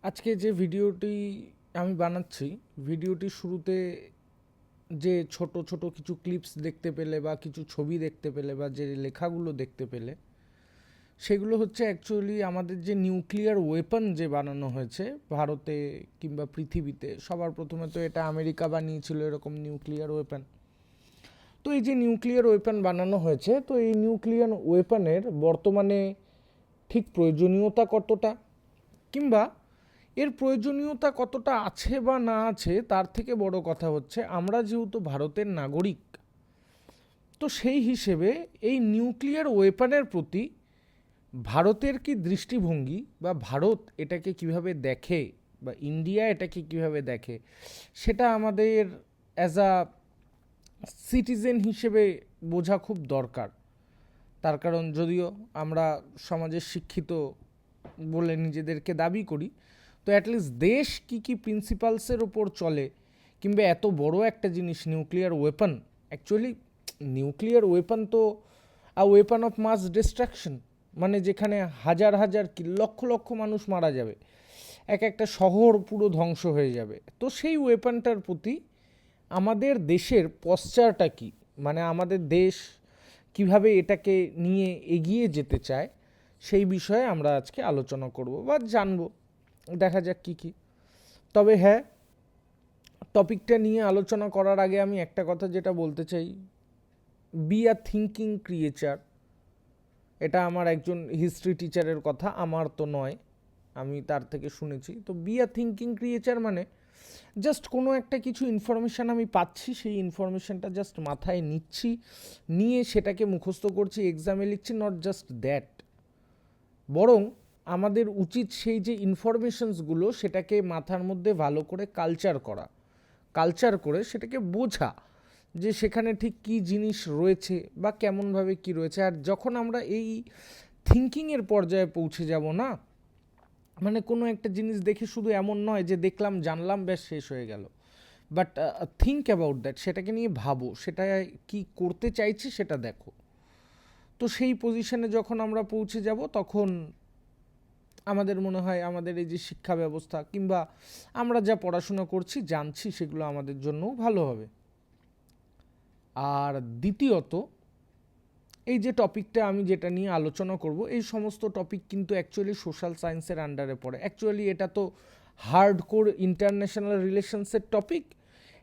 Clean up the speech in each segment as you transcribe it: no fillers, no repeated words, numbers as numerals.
আজকে যে ভিডিওটি আমি বানাচ্ছি, ভিডিওটির শুরুতে যে ছোট ছোট কিছু ক্লিপস দেখতে পেলে বা কিছু ছবি দেখতে পেলে বা যে লেখাগুলো দেখতে পেলে, সেগুলো হচ্ছে অ্যাকচুয়ালি আমাদের যে নিউক্লিয়ার ওয়েপন যে বানানো হয়েছে ভারতে কিংবা পৃথিবীতে। সবার প্রথমে তো এটা আমেরিকা বানিয়েছিল এরকম নিউক্লিয়ার ওয়েপন। তো এই যে নিউক্লিয়ার ওয়েপন বানানো হয়েছে, তো এই নিউক্লিয়ার ওয়েপনের বর্তমানে ঠিক প্রয়োজনীয়তা কতটা, কিংবা এর প্রয়োজনীয়তা কতটা আছে বা না আছে, তার থেকে বড় কথা হচ্ছে আমরা যেহেতু ভারতের নাগরিক, তো সেই হিসেবে এই নিউক্লিয়ার ওয়েপনের প্রতি ভারতের কি দৃষ্টিভঙ্গি বা ভারত এটাকে কিভাবে দেখে বা ইন্ডিয়া এটাকে কিভাবে দেখে, সেটা আমাদের অ্যাজ আ সিটিজেন হিসেবে বোঝা খুব দরকার। তার কারণ যদিও আমরা সমাজের শিক্ষিত বলে নিজেদেরকে দাবি করি, তো অ্যাটলিস্ট দেশ কি কি প্রিন্সিপালসের ওপর চলে, কিংবা এত বড় একটা জিনিস nuclear weapon, actually nuclear weapon তো ওয়েপন অফ মাস ডিস্ট্রাকশন, মানে যেখানে হাজার হাজার কি লক্ষ লক্ষ মানুষ মারা যাবে, এক একটা শহর পুরো ধ্বংস হয়ে যাবে। তো সেই ওয়েপনটার প্রতি আমাদের দেশের পশ্চারটা কি, মানে আমাদের দেশ কিভাবে এটাকে নিয়ে এগিয়ে যেতে চায়, সেই বিষয়ে আমরা আজকে আলোচনা করব বা জানবো, দেখা যাক কি কি। তবে হ্যাঁ, টপিকটা নিয়ে আলোচনা করার আগে আমি একটা কথা যেটা বলতে চাই, বি আ থিঙ্কিং ক্রিয়েচার। এটা আমার একজন হিস্ট্রি টিচারের কথা, আমার তো নয়, আমি তার থেকে শুনেছি। তো বি আ থিঙ্কিং ক্রিয়েচার মানে জাস্ট কোনো একটা কিছু ইনফরমেশান আমি পাচ্ছি, সেই ইনফরমেশানটা জাস্ট মাথায় নিচ্ছি, নিয়ে সেটাকে মুখস্থ করছি, এক্সামে লিখছি, নট জাস্ট দ্যাট। বরং আমাদের উচিত সেই যে ইনফরমেশনসগুলো সেটাকে মাথার মধ্যে ভালো করে কালচার করে সেটাকে বোঝা, যে সেখানে ঠিক কী জিনিস রয়েছে বা কেমনভাবে কি রয়েছে। আর যখন আমরা এই থিঙ্কিংয়ের পর্যায়ে পৌঁছে যাব না, মানে কোনো একটা জিনিস দেখে শুধু এমন নয় যে দেখলাম জানলাম ব্যাস শেষ হয়ে গেল, বাট থিঙ্ক অ্যাবাউট দ্যাট, সেটাকে নিয়ে ভাবো, সেটা কি করতে চাইছি সেটা দেখো। তো সেই পজিশনে যখন আমরা পৌঁছে যাব, তখন আমাদের মনে হয় আমাদের এই যে শিক্ষা ব্যবস্থা কিংবা আমরা যা পড়াশোনা করছি জানছি, সেগুলো আমাদের জন্যও ভালো হবে। আর দ্বিতীয়ত, এই যে টপিকটা আমি যেটা নিয়ে আলোচনা করব, এই সমস্ত টপিক কিন্তু অ্যাকচুয়ালি সোশ্যাল সায়েন্সের আন্ডারে পড়ে। অ্যাকচুয়ালি এটা তো হার্ডকোর ইন্টারন্যাশনাল রিলেশনসের টপিক,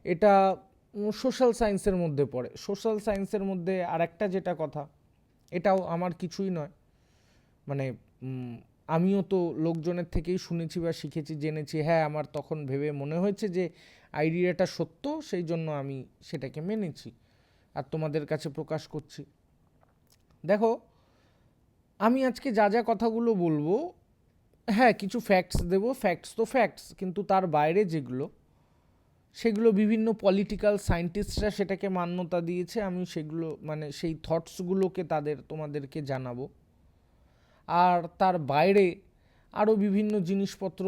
এটা সোশ্যাল সায়েন্সের মধ্যে পড়ে। সোশ্যাল সায়েন্সের মধ্যে আরেকটা যেটা কথা, এটাও আমার কিছুই নয়, মানে আমিও তো লোকজনের থেকেই শুনেছি বা শিখেছি, জেনেছি। হ্যাঁ, আমার তখন ভেবে মনে হয়েছে যে আইডিয়াটা সত্য, সেই জন্য আমি সেটাকে মেনেছি আর তোমাদের কাছে প্রকাশ করছি। দেখো, আমি আজকে যা যা কথাগুলো বলবো, হ্যাঁ কিছু ফ্যাক্টস দেবো, ফ্যাক্টস তো ফ্যাক্টস, কিন্তু তার বাইরে যেগুলো, সেগুলো বিভিন্ন পলিটিক্যাল সায়েন্টিস্টরা সেটাকে মান্যতা দিয়েছে, আমি সেগুলো মানে সেই থটসগুলোকে তোমাদেরকে জানাবো। আর তার বাইরে আরও বিভিন্ন জিনিসপত্র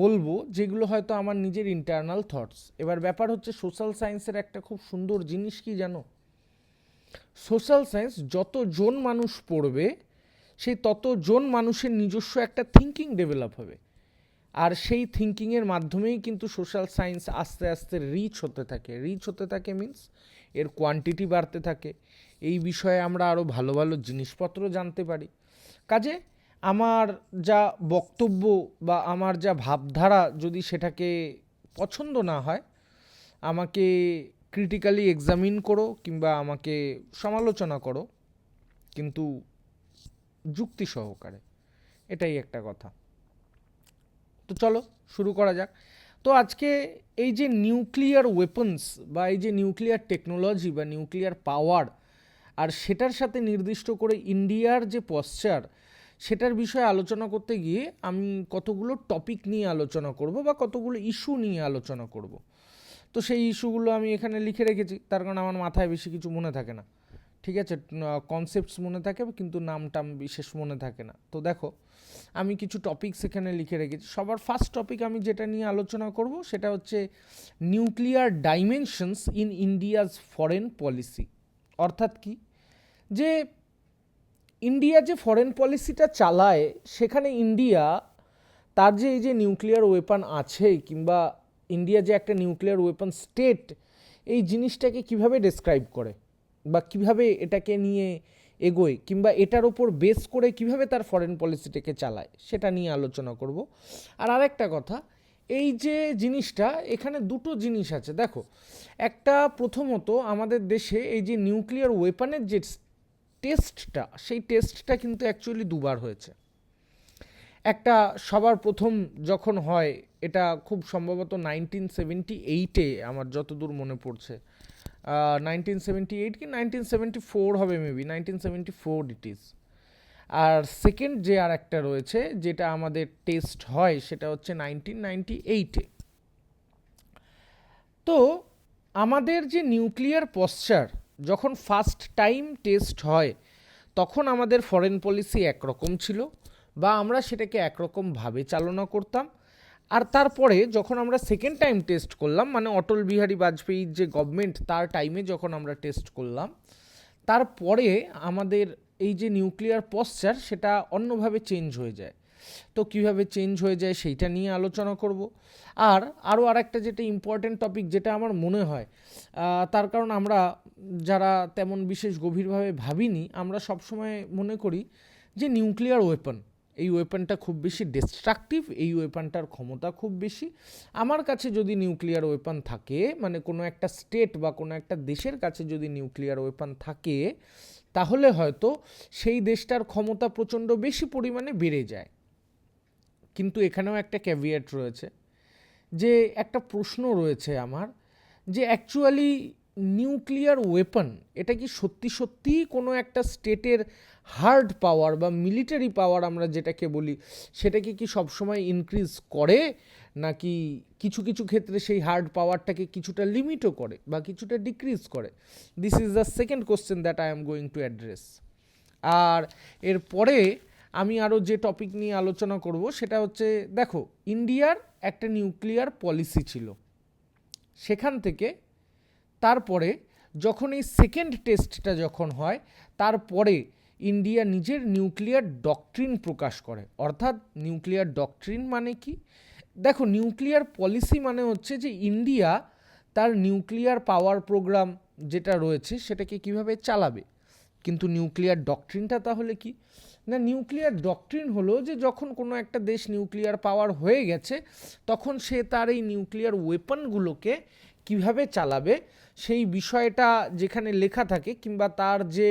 বলবো, যেগুলো হয়তো আমার নিজের ইন্টারনাল থটস। এবার ব্যাপার হচ্ছে, সোশ্যাল সায়েন্সের একটা খুব সুন্দর জিনিস কি জানো, সোশ্যাল সায়েন্স যতজন মানুষ পড়বে, সেই ততজন মানুষের নিজস্ব একটা থিঙ্কিং ডেভেলপ হবে। আর সেই থিঙ্কিংয়ের মাধ্যমেই কিন্তু সোশ্যাল সায়েন্স আস্তে আস্তে রিচ হতে থাকে মিন্স এর কোয়ান্টিটি বাড়তে থাকে, এই বিষয়ে আমরা আরও ভালো ভালো জিনিসপত্র জানতে পারি। কাজে আমার যা বক্তব্য বা আমার যা ভাবধারা যদি সেটাকে পছন্দ না হয়, আমাকে ক্রিটিক্যালি এক্সামিন করো কিংবা আমাকে সমালোচনা করো, কিন্তু যুক্তি সহকারে, এটাই একটা কথা। তো চলো শুরু করা যাক। তো আজকে এই যে নিউক্লিয়ার ওয়েপন্স বা এই যে নিউক্লিয়ার টেকনোলজি বা নিউক্লিয়ার পাওয়ার, আর সেটার সাথে নির্দিষ্ট করে ইন্ডিয়ার যে পশ্চার, সেটার বিষয়ে আলোচনা করতে গিয়ে আমি কতগুলো টপিক নিয়ে আলোচনা করব বা কতগুলো ইস্যু নিয়ে আলোচনা করব। তো সেই ইস্যুগুলো আমি এখানে লিখে রেখেছি, তার কারণ আমার মাথায় বেশি কিছু মনে থাকে না। ঠিক আছে, কনসেপ্টস মনে থাকে কিন্তু নাম টাম বিশেষ মনে থাকে না। তো দেখো, আমি কিছু টপিকস এখানে লিখে রেখেছি। সবার ফার্স্ট টপিক আমি যেটা নিয়ে আলোচনা করব সেটা হচ্ছে nuclear dimensions in India's foreign policy. অর্থাৎ কি, যে ইন্ডিয়া যে ফরেন পলিসিটা চালায়, সেখানে ইন্ডিয়া তার যে এই যে নিউক্লিয়ার ওয়েপন আছে কিংবা ইন্ডিয়া যে একটা নিউক্লিয়ার ওয়েপন স্টেট, এই জিনিসটাকে কিভাবে ডেসক্রাইব করে বা কিভাবে এটাকে নিয়ে এগোয় কিংবা এটার ওপর বেস করে কিভাবে তার ফরেন পলিসিটাকে চালায়, সেটা নিয়ে আলোচনা করব। আর আরেকটা কথা, এই যে জিনিসটা, এখানে দুটো জিনিস আছে। দেখো, একটা প্রথমত আমাদের দেশে এই যে নিউক্লিয়ার ওয়েপনের যে টেস্টটা, সেই টেস্টটা কিন্তু অ্যাকচুয়ালি দুবার হয়েছে। একটা সবার প্রথম যখন হয়, এটা খুব সম্ভবত 1978-এ, আমার যতদূর মনে পড়ছে 1978 কি 1974 হবে, মেবি 1974 ইট ইজ। আর সেকেন্ড যে আর একটা রয়েছে যেটা আমাদের টেস্ট হয়, সেটা হচ্ছে 1998-এ। তো আমাদের যে নিউক্লিয়ার পশ্চার যখন ফার্স্ট টাইম টেস্ট হয়, তখন আমাদের ফরেন পলিসি একরকম ছিল বা আমরা সেটাকে একরকমভাবে চালনা করতাম। আর তারপরে যখন আমরা সেকেন্ড টাইম টেস্ট করলাম, মানে অটল বিহারী বাজপেয়ীর যে গভর্নমেন্ট, তার টাইমে যখন আমরা টেস্ট করলাম, তারপরে আমাদের এই যে নিউক্লিয়ার পশ্চার সেটা অন্যভাবে চেঞ্জ হয়ে যায়। তো কীভাবে চেঞ্জ হয়ে যায় সেইটা নিয়ে আলোচনা করব। আর আরও আরেকটা যেটা ইম্পর্টেন্ট টপিক, যেটা আমার মনে হয়, তার কারণ আমরা যারা তেমন বিশেষ গভীরভাবে ভাবিনি, আমরা সবসময় মনে করি যে নিউক্লিয়ার ওয়েপন, এই ওয়েপনটা খুব বেশি ডিস্ট্রাকটিভ, এই ওয়েপনটার ক্ষমতা খুব বেশি। আমার কাছে যদি নিউক্লিয়ার ওয়েপন থাকে, মানে কোনো একটা স্টেট বা কোনো একটা দেশের কাছে যদি নিউক্লিয়ার ওয়েপন থাকে, তাহলে হয়তো সেই দেশটার ক্ষমতা প্রচণ্ড বেশি পরিমাণে বেড়ে যায়। কিন্তু এখানেও একটা ক্যাভিয়েট রয়েছে, যে একটা প্রশ্ন রয়েছে আমার, যে অ্যাকচুয়ালি নিউক্লিয়ার ওয়েপন এটা কি সত্যি সত্যিই কোনো একটা স্টেটের হার্ড পাওয়ার বা মিলিটারি পাওয়ার আমরা যেটাকে বলি, সেটাকে কি সবসময় ইনক্রিজ করে, নাকি কিছু কিছু ক্ষেত্রে সেই হার্ড পাওয়ারটাকে কিছুটা লিমিটও করে বা কিছুটা ডিক্রিজ করে? This is the second question that I am going to address. আর এরপরে আমি আরও যে টপিক নিয়ে আলোচনা করব সেটা হচ্ছে, দেখো, ইন্ডিয়ার একটা নিউক্লিয়ার পলিসি ছিল, সেখান থেকে তারপরে যখন এই সেকেন্ড টেস্টটা যখন হয়, তারপরে ইন্ডিয়া নিজের নিউক্লিয়ার ডকট্রিন প্রকাশ করে। অর্থাৎ নিউক্লিয়ার ডকট্রিন মানে কি? দেখো, নিউক্লিয়ার পলিসি মানে হচ্ছে যে ইন্ডিয়া তার নিউক্লিয়ার পাওয়ার প্রোগ্রাম যেটা রয়েছে সেটাকে কিভাবে চালাবে। কিন্তু নিউক্লিয়ার ডকট্রিনটা তাহলে কি? না, নিউক্লিয়ার ডকট্রিন হলো যে যখন কোনো একটা দেশ নিউক্লিয়ার পাওয়ার হয়ে গেছে, তখন সে তার এই নিউক্লিয়ার ওয়েপনগুলোকে কিভাবে চালাবে সেই বিষয়টা যেখানে লেখা থাকে, কিংবা তার যে,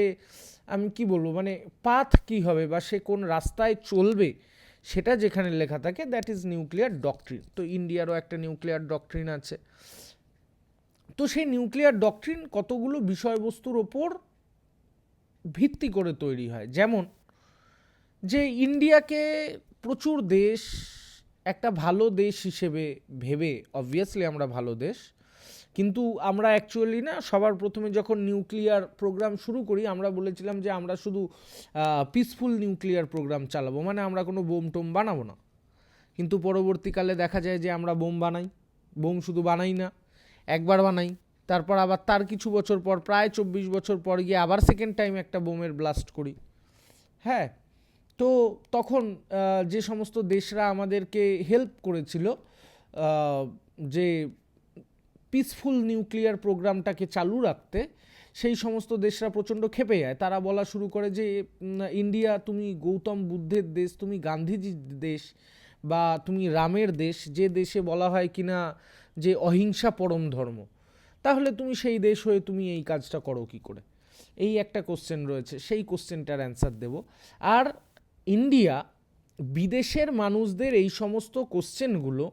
আমি কি বলবো, মানে পাথ কি হবে বা সে কোন রাস্তায় চলবে, সেটা যেখানে লেখা থাকে, দ্যাট ইজ নিউক্লিয়ার ডকট্রিন। তো ইন্ডিয়ারও একটা নিউক্লিয়ার ডকট্রিন আছে। তো সেই নিউক্লিয়ার ডকট্রিন কতগুলো বিষয়বস্তুর ওপর ভিত্তি করে তৈরি হয়। যেমন যে ইন্ডিয়াকে প্রচুর দেশ একটা ভালো দেশ হিসেবে ভেবে, অবভিয়াসলি আমরা ভালো দেশ, কিন্তু আমরা অ্যাকচুয়ালি না, সবার প্রথমে যখন নিউক্লিয়ার প্রোগ্রাম শুরু করি, আমরা বলেছিলাম যে আমরা শুধু পিসফুল নিউক্লিয়ার প্রোগ্রাম চালাবো, মানে আমরা কোনো বোম টোম বানাবো না। কিন্তু পরবর্তীকালে দেখা যায় যে আমরা বোম বানাই। বোম শুধু বানাই না, একবার বানাই, তারপর আবার তার কিছু বছর পর, প্রায় 24 বছর পর গিয়ে আবার সেকেন্ড টাইম একটা বোমের ব্লাস্ট করি। হ্যাঁ, তো তখন যে সমস্ত দেশরা আমাদেরকে হেল্প করেছিল যে পিসফুল নিউক্লিয়ার প্রোগ্রামটাকে চালু রাখতে, সেই সমস্ত দেশরা প্রচণ্ড ক্ষেপে যায়। তারা বলা শুরু করে যে ইন্ডিয়া, তুমি গৌতম বুদ্ধের দেশ, তুমি গান্ধীজির দেশ, বা তুমি রামের দেশ, যে দেশে বলা হয় কিনা যে অহিংসা পরম ধর্ম, তাহলে তুমি সেই দেশ হয়ে তুমি এই কাজটা করো কি করে? এই একটা কোশ্চেন রয়েছে, সেই কোশ্চেনটার অ্যান্সার দেব। আর ইন্ডিয়া বিদেশের মানুষদের এই সমস্ত কোশ্চেনগুলো,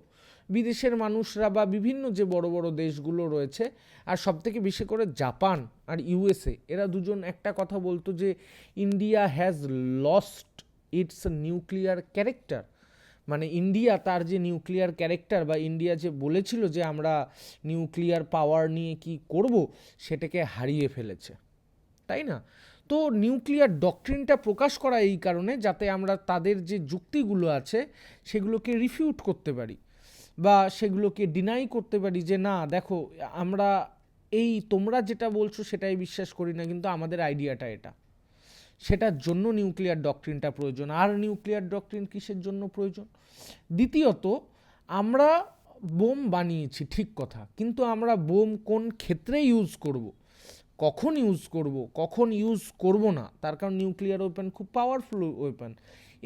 বিদেশের মানুষরা বা বিভিন্ন যে বড় বড় দেশগুলো রয়েছে, আর সবথেকে বেশি করে জাপান আর ইউএসএ, এরা দুজন একটা কথা বলতো যে India has lost it's nuclear character. মানে ইন্ডিয়া তার যে নিউক্লিয়ার ক্যারেক্টার, বা ইন্ডিয়া যে বলেছিল যে আমরা নিউক্লিয়ার পাওয়ার নিয়ে কি করব, সেটাকে হারিয়ে ফেলেছে, তাই না? তো নিউক্লিয়ার ডকট্রিনটা প্রকাশ করা এই কারণে, যাতে আমরা তাদের যে যুক্তিগুলো আছে সেগুলোকে রিফিউট করতে পারি বা সেগুলোকে ডিনাই করতে পারি, যে না দেখো, আমরা এই তোমরা যেটা বলছো সেটাই বিশ্বাস করি না, কিন্তু আমাদের আইডিয়াটা এটা। সেটার জন্য নিউক্লিয়ার ডক্ট্রিনটা প্রয়োজন। আর নিউক্লিয়ার ডক্ট্রিন কিসের জন্য প্রয়োজন? দ্বিতীয়ত, আমরা বোম বানিয়েছি ঠিক কথা, কিন্তু আমরা বোম কোন ক্ষেত্রে ইউজ করব, কখন ইউজ করব, কখন ইউজ করব না, তার কারণ নিউক্লিয়ার ওয়েপন খুব পাওয়ারফুল ওয়েপন।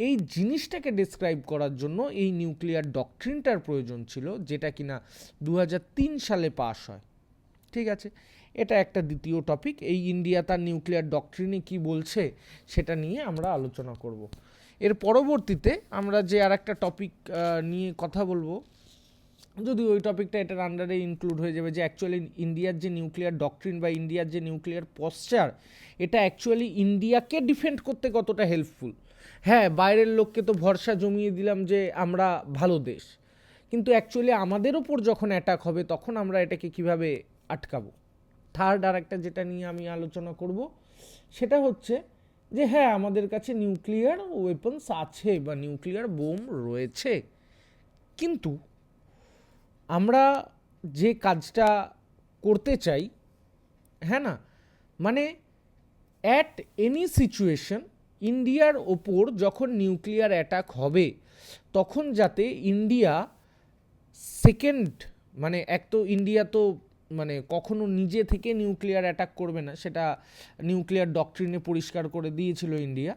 এই জিনিসটাকে ডেসক্রাইব করার জন্য এই নিউক্লিয়ার ডক্ট্রিনটার প্রয়োজন ছিল, যেটা কিনা 2003 সালে পাস হয়। ঠিক আছে, এটা একটা দ্বিতীয় টপিক। এই ইন্ডিয়া তার নিউক্লিয়ার ডক্ট্রিনে কি বলছে সেটা নিয়ে আমরা আলোচনা করব। এর পরবর্তীতে আমরা যে আর একটা টপিক নিয়ে কথা বলবো, যদি ওই টপিকটা এটার আন্ডারে ইনক্লুড হয়ে যাবে, যে অ্যাকচুয়ালি ইন্ডিয়ার যে নিউক্লিয়ার ডক্ট্রিন বা ইন্ডিয়ার যে নিউক্লিয়ার পশ্চার, এটা অ্যাকচুয়ালি ইন্ডিয়াকে ডিফেন্ড করতে কতটা হেল্পফুল। হ্যাঁ, বাইরের লোককে তো ভরসা জমিয়ে দিলাম যে আমরা ভালো দেশ, কিন্তু অ্যাকচুয়ালি আমাদের ওপর যখন অ্যাটাক হবে তখন আমরা এটাকে কিভাবে আটকাবো। থার্ড আর একটা যেটা নিয়ে আমি আলোচনা করব সেটা হচ্ছে যে হ্যাঁ, আমাদের কাছে নিউক্লিয়ার ওয়েপন্স আছে বা নিউক্লিয়ার বোম রয়েছে, কিন্তু আমরা যে কাজটা করতে চাই, হ্যাঁ না, মানে অ্যাট এনি সিচুয়েশন ইন্ডিয়ার ওপর যখন নিউক্লিয়ার অ্যাটাক হবে তখন যাতে ইন্ডিয়া সেকেন্ড, মানে এক তো ইন্ডিয়া তো মানে কখনো নিজে থেকে নিউক্লিয়ার অ্যাটাক করবে না, সেটা নিউক্লিয়ার ডক্ট্রিনে পরিষ্কার করে দিয়েছিল ইন্ডিয়া।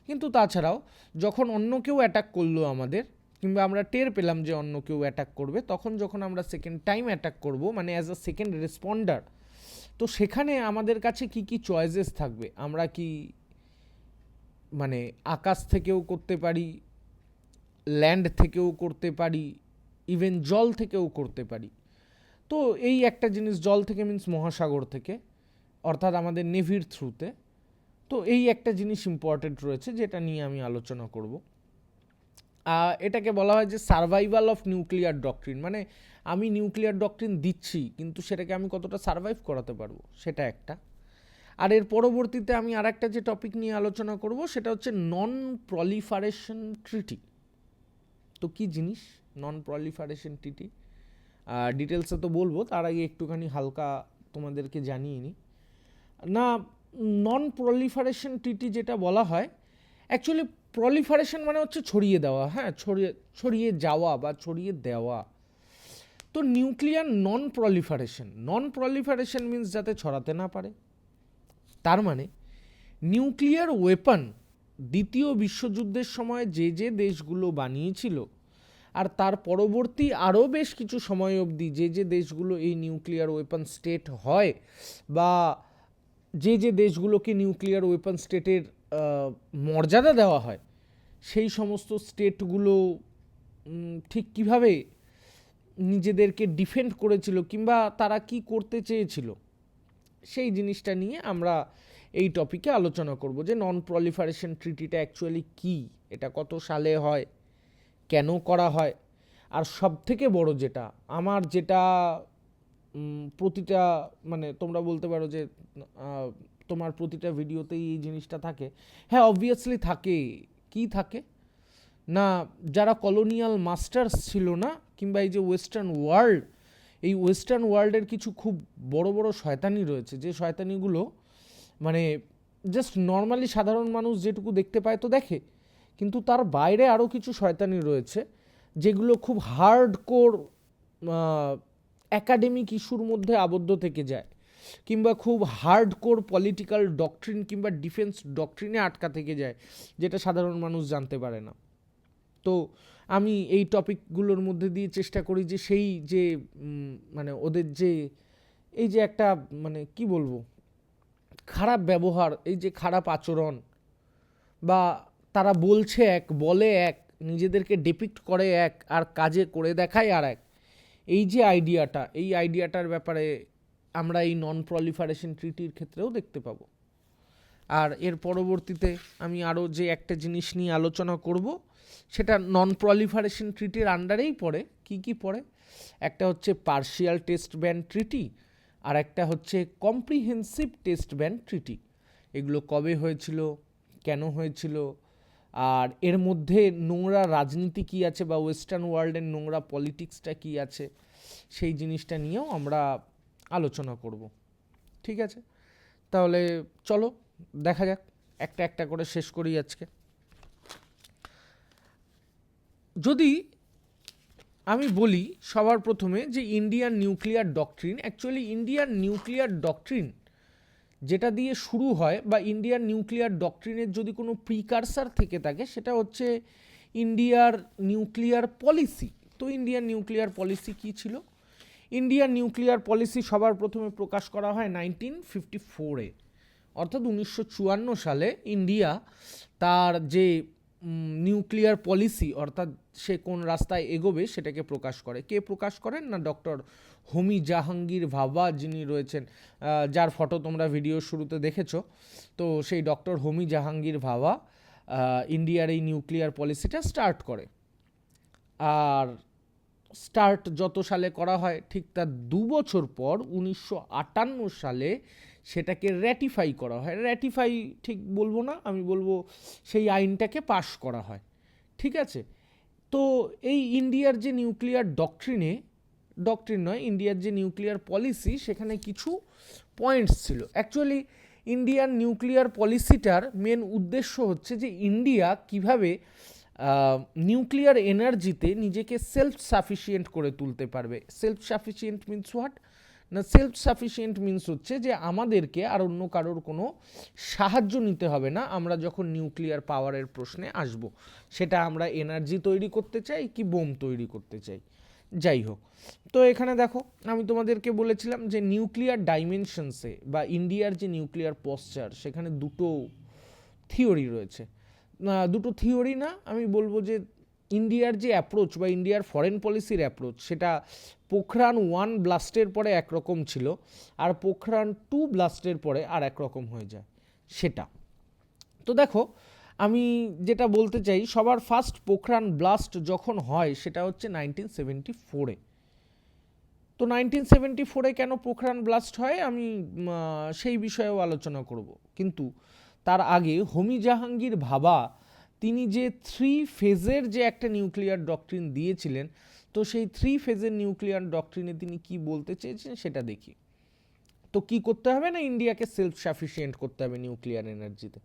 কিন্তু তাছাড়াও যখন অন্য কেউ অ্যাটাক করলো আমাদের, কিংবা আমরা টের পেলাম যে অন্য কেউ অ্যাটাক করবে, তখন যখন আমরা সেকেন্ড টাইম অ্যাটাক করব, মানে অ্যাজ আ সেকেন্ড রেসপন্ডার, তো সেখানে আমাদের কাছে কি কি চয়েসেস থাকবে। আমরা কি মানে আকাশ থেকেও করতে পারি, ল্যান্ড থেকেও করতে পারি, ইভেন জল থেকেও করতে পারি। তো এই একটা জিনিস, জল থেকে মিন্স মহাসাগর থেকে, অর্থাৎ আমাদের নেভির থ্রুতে। তো এই একটা জিনিস ইম্পর্টেন্ট রয়েছে যেটা নিয়ে আমি আলোচনা করব। এটাকে বলা হয় যে সার্ভাইভাল অফ নিউক্লিয়ার ডক্ট্রিন, মানে আমি নিউক্লিয়ার ডক্ট্রিন দিচ্ছি কিন্তু সেটাকে আমি কতটা সার্ভাইভ করাতে পারবো, সেটা একটা। আর এর পরবর্তীতে আমি আর একটা যে টপিক নিয়ে আলোচনা করব সেটা হচ্ছে নন প্রলিফারেশন ট্রিটি। তো কি জিনিস নন প্রলিফারেশন ট্রিটি, ডিটেলসে তো বলবো, তার আগে একটুখানি হালকা তোমাদেরকে জানিয়ে নিই না। নন প্রলিফারেশন ট্রিটি যেটা বলা হয়, অ্যাকচুয়ালি প্রলিফারেশন মানে হচ্ছে ছড়িয়ে দেওয়া, হ্যাঁ, ছড়িয়ে যাওয়া বা ছড়িয়ে দেওয়া। তো নিউক্লিয়ার নন প্রলিফারেশন মিন্স যাতে ছড়াতে না পারে। তার মানে নিউক্লিয়ার ওয়েপন দ্বিতীয় বিশ্বযুদ্ধের সময় যে যে দেশগুলো বানিয়েছিল, আর তার পরবর্তী আরও বেশ কিছু সময় অবধি যে যে দেশগুলো এই নিউক্লিয়ার ওয়েপন স্টেট হয়, বা যে যে দেশগুলোকে নিউক্লিয়ার ওয়েপন স্টেটের মর্যাদা দেওয়া হয়, সেই সমস্ত স্টেটগুলো ঠিক কিভাবে নিজেদেরকে ডিফেন্ড করেছিল কিংবা তারা কি করতে চেয়েছিল, সেই জিনিসটা নিয়ে আমরা এই টপিকে আলোচনা করব। যে নন প্রলিফারেশন ট্রিটিটা অ্যাকচুয়ালি কী, এটা কত সালে হয়, কেন করা হয়, আর সব থেকে বড় যেটা আমার যেটা প্রতিটা, মানে তোমরা বলতে পারো যে তোমার প্রতিটা ভিডিওতেই এই জিনিসটা থাকে। হ্যাঁ, অবভিয়াসলি থাকে। কি থাকে না, যারা কলোনিয়াল মাস্টার্স ছিল না, কিংবা এই যে ওয়েস্টার্ন ওয়ার্ল্ড, এই ওয়েস্টার্ন ওয়ার্ল্ডের কিছু খুব বড় বড় শয়তানি রয়েছে, যে শয়তানিগুলো মানে জাস্ট নর্মালি সাধারণ মানুষ যেটুকু দেখতে পায় তো দেখে, কিন্তু তার বাইরে আরও কিছু শয়তানি রয়েছে যেগুলো খুব হার্ডকোর অ্যাকাডেমিক ইস্যুর মধ্যে আবদ্ধ থেকে যায়, কিংবা খুব হার্ডকোর পলিটিক্যাল ডক্ট্রিন কিংবা ডিফেন্স ডক্ট্রিনে আটকা থেকে যায়, যেটা সাধারণ মানুষ জানতে পারে না। তো আমি এই টপিকগুলোর মধ্যে দিয়ে চেষ্টা করি যে সেই যে মানে ওদের যে এই যে একটা মানে কি বলবো খারাপ ব্যবহার, এই যে খারাপ আচরণ, বা তারা বলছে এক, বলে এক, নিজেদেরকে ডিপিক্ট করে এক, আর কাজে করে দেখায় আর এক, এই যে আইডিয়াটা, এই আইডিয়াটার ব্যাপারে আমরা এই নন প্রলিফারেশন ট্রিটির ক্ষেত্রেও দেখতে পাবো। আর এর পরবর্তীতে আমি আরও যে একটা জিনিস নিয়ে আলোচনা করব সেটা নন প্রলিফারেশন ট্রিটির আন্ডারেই পড়ে। কি কি পড়ে? একটা হচ্ছে পার্শিয়াল টেস্ট ব্যান ট্রিটি, আর একটা হচ্ছে কম্প্রিহেন্সিভ টেস্ট ব্যান ট্রিটি। এগুলো কবে হয়েছিল, কেন হয়েছিল, আর এর মধ্যে নোংরা রাজনীতি কী আছে বা ওয়েস্টার্ন ওয়ার্ল্ডের নোংরা পলিটিক্সটা কী আছে, সেই জিনিসটা নিয়েও আমরা আলোচনা করব। ঠিক আছে, তাহলে চলো দেখা যাক একটা একটা করে শেষ করি আজকে। যদি আমি বলি সবার প্রথমে যে Indian nuclear doctrine, actually Indian nuclear doctrine যেটা দিয়ে শুরু হয় বা ইন্ডিয়ান নিউক্লিয়ার ডক্ট্রিনের যদি কোনো প্রিকারসার থেকে থাকে সেটা হচ্ছে ইন্ডিয়ার নিউক্লিয়ার পলিসি। তো ইন্ডিয়ান নিউক্লিয়ার পলিসি কী ছিল? ইন্ডিয়ান নিউক্লিয়ার পলিসি সবার প্রথমে প্রকাশ করা হয় 1954-এ, অর্থাৎ 1954 সালে ইন্ডিয়া তার যে নিউক্লিয়ার পলিসি অর্থাৎ সে কোন রাস্তায় এগোবে সেটাকে প্রকাশ করে। কে প্রকাশ করেন? না ডক্টর হোমি জাহাঙ্গীর ভাবা, যিনি রয়েছেন, যার ফটো তোমরা ভিডিও শুরুতে দেখেছো। তো সেই ডক্টর হোমি জাহাঙ্গীর ভাবা ইন্ডিয়ার এই নিউক্লিয়ার পলিসিটা স্টার্ট করে। আর স্টার্ট যত সালে করা হয় ঠিক তার 2 বছর পর 1958 সালে সেটাকে র্যাটিফাই করা হয়। র্যাটিফাই ঠিক বলবো না, আমি বলবো সেই আইনটাকে পাশ করা হয়। ঠিক আছে? তো এই ইন্ডিয়ার যে নিউক্লিয়ার ডক্ট্রিন নয়, ইন্ডিয়ার যে নিউক্লিয়ার পলিসি, সেখানে কিছু পয়েন্টস ছিল। অ্যাকচুয়ালি ইন্ডিয়ান নিউক্লিয়ার পলিসিটার মেন উদ্দেশ্য হচ্ছে যে ইন্ডিয়া কিভাবে নিউক্লিয়ার এনার্জিতে নিজেকে সেলফ সাফিসিয়েন্ট করে তুলতে পারবে। Self sufficient means what? না, সেলফ সাফিসিয়েন্ট মিনস হচ্ছে যে আমাদেরকে আর অন্য কারোর কোনো সাহায্য নিতে হবে না আমরা যখন নিউক্লিয়ার পাওয়ারের প্রশ্নে আসব। সেটা আমরা এনার্জি তৈরি করতে চাই কি বোম তৈরি করতে চাই, যাই হোক। তো এখানে দেখো আমি তোমাদেরকে বলেছিলাম যে নিউক্লিয়ার ডাইমেনশনসে বা ইন্ডিয়ার যে নিউক্লিয়ার পশ্চার, সেখানে দুটো থিওরি রয়েছে। দুটো থিওরি না, আমি বলবো যে ইন্ডিয়ার যে অ্যাপ্রোচ বা ইন্ডিয়ার ফরেন পলিসির অ্যাপ্রোচ, সেটা পোখরান 1 ব্লাস্টের পরে একরকম ছিল, আর পোখরান 2 ব্লাস্টের পরে আর একরকম হয়ে যায় সেটা। তো দেখো আমি যেটা বলতে চাই, সবার ফার্স্ট পোখরান ব্লাস্ট যখন হয় সেটা হচ্ছে 1974-এ। তো 1974-এ কেন পোখরান ব্লাস্ট হয় আমি সেই বিষয়েও আলোচনা করব। কিন্তু তার আগে হোমি জাহাঙ্গীর ভাবা তিনি যে 3 ফেজের যে একটা নিউক্লিয়ার ডক্ট্রিন দিয়েছিলেন, তো সেই 3 ফেজের নিউক্লিয়ার ডক্ট্রিনে তিনি কি বলতে চেয়েছেন সেটা দেখি। তো কি করতে হবে? না, ইন্ডিয়াকে সেলফ সাফিসিয়েন্ট করতে হবে নিউক্লিয়ার এনার্জিতে।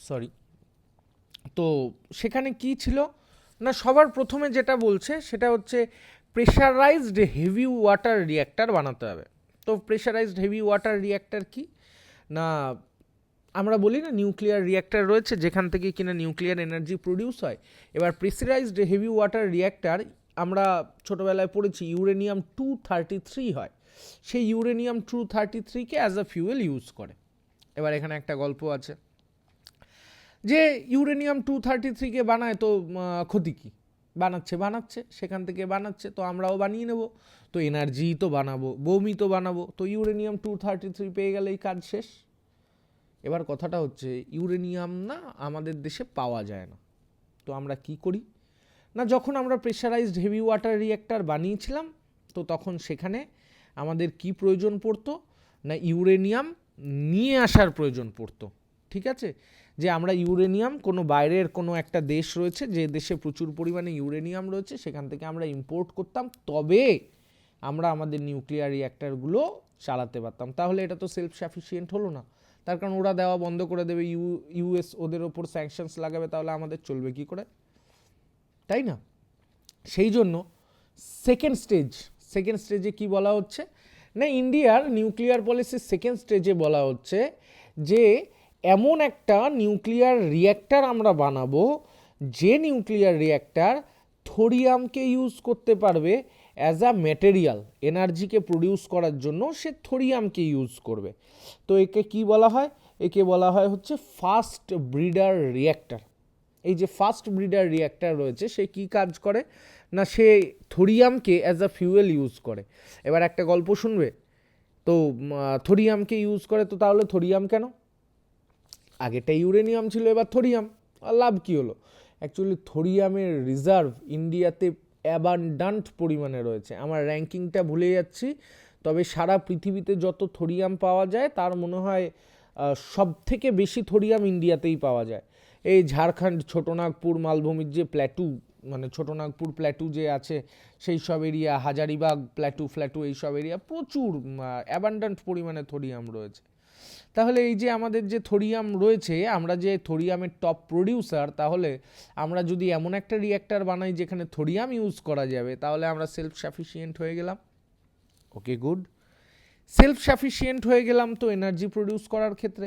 সরি। তো সেখানে কি ছিল না, সবার প্রথমে যেটা বলছে সেটা হচ্ছে প্রেশারাইজড হেভি ওয়াটার রিঅ্যাক্টর বানাতে হবে। তো প্রেশারাইজড হেভি ওয়াটার রিঅ্যাক্টর কি না, আমরা বলি না নিউক্লিয়ার রিঅ্যাক্টর রয়েছে যেখান থেকে কিনা নিউক্লিয়ার এনার্জি প্রডিউস হয়। এবার প্রেশারাইজড হেভি ওয়াটার রিঅ্যাক্টর আমরা ছোটোবেলায় পড়েছি ইউরেনিয়াম 233 হয়, সেই ইউরেনিয়াম 233-কে অ্যাজ আ ফিউয়েল ইউজ করে। এবার এখানে একটা গল্প আছে যে ইউরেনিয়াম 233-কে বানায়, তো ক্ষতি কী? বানাচ্ছে সেখান থেকে বানাচ্ছে, তো আমরাও বানিয়ে নেব, তো এনার্জি তো বানাবো, বোমই তো বানাবো, তো ইউরেনিয়াম 233 পেয়ে গেলেই কাজ শেষ। এবার কথাটা হচ্ছে ইউরেনিয়াম না আমাদের দেশে পাওয়া যায় না, তো আমরা কি করি না, যখন আমরা প্রেশারাইজড হেভি ওয়াটার রিঅ্যাক্টর বানিয়েছিলাম তো তখন সেখানে আমাদের কি প্রয়োজন পড়তো না, ইউরেনিয়াম নিয়ে আসার প্রয়োজন পড়তো। ঠিক আছে, যে আমরা ইউরেনিয়াম কোনো বাইরের কোনো একটা দেশ রয়েছে যে দেশে প্রচুর পরিমাণে ইউরেনিয়াম রয়েছে, সেখান থেকে আমরা ইম্পোর্ট করতাম, তবে আমরা আমাদের নিউক্লিয়ার রিঅ্যাক্টরগুলো চালাতে পারতাম। তাহলে এটা তো সেলফ সাফিসিয়েন্ট হলো না, তার কারণ ওরা দেওয়া বন্ধ করে দেবে, ইউএস ওদের ওপর স্যাংশনস লাগাবে, তাহলে আমাদের চলবে কি করে, তাই না? সেই জন্য সেকেন্ড স্টেজে কি বলা হচ্ছে না, ইন্ডিয়ার নিউক্লিয়ার পলিসির সেকেন্ড স্টেজে বলা হচ্ছে যে এমন একটা নিউক্লিয়ার রিঅ্যাক্টর আমরা বানাবো যে নিউক্লিয়ার রিঅ্যাক্টর থোরিয়ামকে ইউজ করতে পারবে অ্যাজ আ ম্যাটেরিয়াল, এনার্জিকে প্রডিউস করার জন্য সে থোরিয়ামকে ইউজ করবে। তো একে কি বলা হয়? একে বলা হয় হচ্ছে ফাস্ট ব্রিডার রিঅ্যাক্টর। এই যে ফাস্ট ব্রিডার রিঅ্যাক্টর রয়েছে সে কি কাজ করে না, সে থোরিয়ামকে অ্যাজ আ ফিউয়েল ইউজ করে। এবার একটা গল্প শুনবে, তো থোরিয়ামকে ইউজ করে, তো তাহলে থোরিয়াম কেন? আগেটা ইউরেনিয়াম ছিল, এবার থোরিয়াম, লাভ কি হলো? অ্যাকচুয়ালি থোরিয়ামের রিজার্ভ ইন্ডিয়াতে অ্যাবান্ডান্ট পরিমাণে রয়েছে। আমার র্যাঙ্কিংটা ভুলে যাচ্ছি, তবে সারা পৃথিবীতে যত থোরিয়াম পাওয়া যায় তার মনে হয় সব থেকে বেশি থোরিয়াম ইন্ডিয়াতেই পাওয়া যায়। এই ঝাড়খণ্ড ছোটনাগপুর মালভূমির যে প্ল্যাটু মানে ছোটনাগপুর প্ল্যাটু যে আছে সেই সব এরিয়া, হাজারিবাগ প্ল্যাটু এই সব এরিয়া প্রচুর অ্যাবান্ডান্ট পরিমাণে থোরিয়াম রয়েছে। তাহলে এই যে আমাদের যে থোরিয়াম রয়েছে, আমরা যে থোরিয়ামের টপ প্রডিউসার, তাহলে আমরা যদি এমন একটা রিঅ্যাক্টর বানাই যেখানে থোরিয়াম ইউজ করা যাবে, তাহলে আমরা সেলফ সাফিসিয়েন্ট হয়ে গেলাম। ওকে, গুড। সেলফ সাফিসিয়েন্ট হয়ে গেলাম তো এনার্জি প্রডিউস করার ক্ষেত্রে।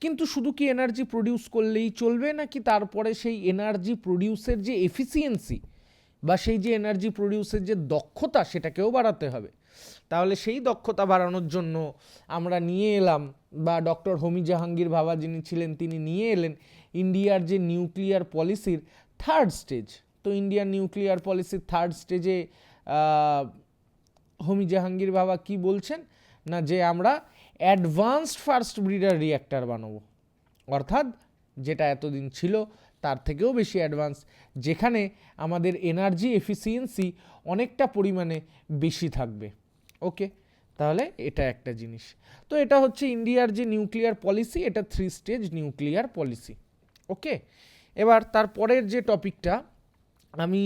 কিন্তু শুধু কি এনার্জি প্রডিউস করলেই চলবে, নাকি তারপরে সেই এনার্জি প্রডিউসের যে এফিসিয়েন্সি বা সেই যে এনার্জি প্রডিউসের যে দক্ষতা সেটাকেও বাড়াতে হবে? তাহলে সেই দক্ষতা বাড়ানোর জন্য আমরা নিয়ে এলাম, বা ডক্টর হোমি জাহাঙ্গীর ভাবা যিনি ছিলেন তিনি নিয়ে এলেন ইন্ডিয়ার যে নিউক্লিয়ার পলিসির থার্ড স্টেজ। তো ইন্ডিয়ার নিউক্লিয়ার পলিসির থার্ড স্টেজে হোমি জাহাঙ্গীর ভাবা কি বলছেন না, যে আমরা অ্যাডভান্সড ফার্স্ট ব্রিডার রিঅ্যাক্টর বানাবো, অর্থাৎ যেটা এতদিন ছিল তার থেকেও বেশি অ্যাডভান্স, যেখানে আমাদের এনার্জি এফিসিয়েন্সি অনেকটা পরিমাণে বেশি থাকবে। ওকে, তাহলে এটা একটা জিনিস। তো এটা হচ্ছে ইন্ডিয়ার যে নিউক্লিয়ার পলিসি, এটা 3 স্টেজ নিউক্লিয়ার পলিসি। ওকে, এবার তারপরের যে টপিকটা আমি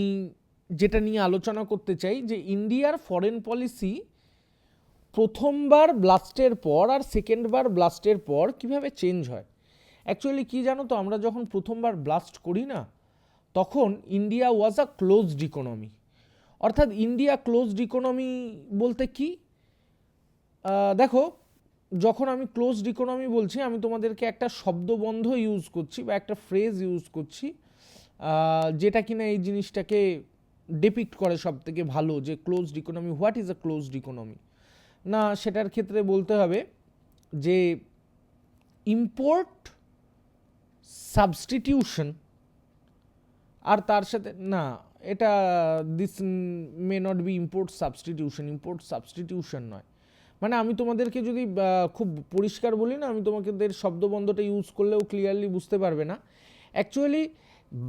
যেটা নিয়ে আলোচনা করতে চাই, যে ইন্ডিয়ার ফরেন পলিসি প্রথমবার ব্লাস্টের পর আর সেকেন্ডবার ব্লাস্টের পর কিভাবে চেঞ্জ হয়। অ্যাকচুয়ালি কি জানো তো, আমরা যখন প্রথমবার ব্লাস্ট করি না, তখন India was a closed economy. অর্থাৎ ইন্ডিয়া ক্লোজড ইকোনমি বলতে কি, দেখো, যখন আমি ক্লোজড ইকোনমি বলছি, আমি তোমাদেরকে একটা শব্দবন্ধ ইউজ করছি বা একটা ফ্রেজ ইউজ করছি, যেটা কিনা এই জিনিসটাকে ডিপিক্ট করে সব থেকে ভালো, যে closed economy, what is a closed economy. না, সেটার ক্ষেত্রে বলতে হবে যে ইম্পোর্ট সাবস্টিটিউশন, আর তার সাথে না, এটা this may not be import substitution নয়। মানে আমি তোমাদেরকে যদি খুব পরিষ্কার বলি না, আমি তোমাদের শব্দবন্ধটা ইউজ করলেও ক্লিয়ারলি বুঝতে পারবে না। অ্যাকচুয়ালি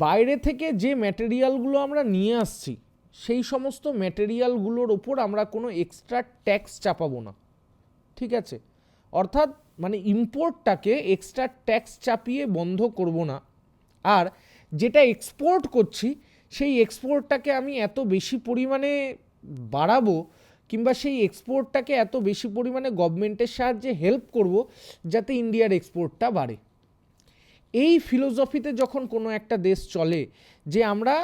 বাইরে থেকে যে ম্যাটেরিয়ালগুলো আমরা নিয়ে আসছি, সেই সমস্ত ম্যাটেরিয়ালগুলোর ওপর আমরা কোনো এক্সট্রা ট্যাক্স চাপাবো না, ঠিক আছে? অর্থাৎ মানে ইম্পোর্টটাকে এক্সট্রা ট্যাক্স চাপিয়ে বন্ধ করব না, আর যেটা এক্সপোর্ট করছি সেই এক্সপোর্টটাকে আমি এত বেশি পরিমাণে বাড়াবো, কিংবা সেই এক্সপোর্টটাকে এত বেশি পরিমাণে গভর্নমেন্টের সাহায্যে হেল্প করব যাতে ইন্ডিয়ার এক্সপোর্টটা বাড়ে। এই ফিলোসফিতে যখন কোনো একটা দেশ চলে, যে আমরা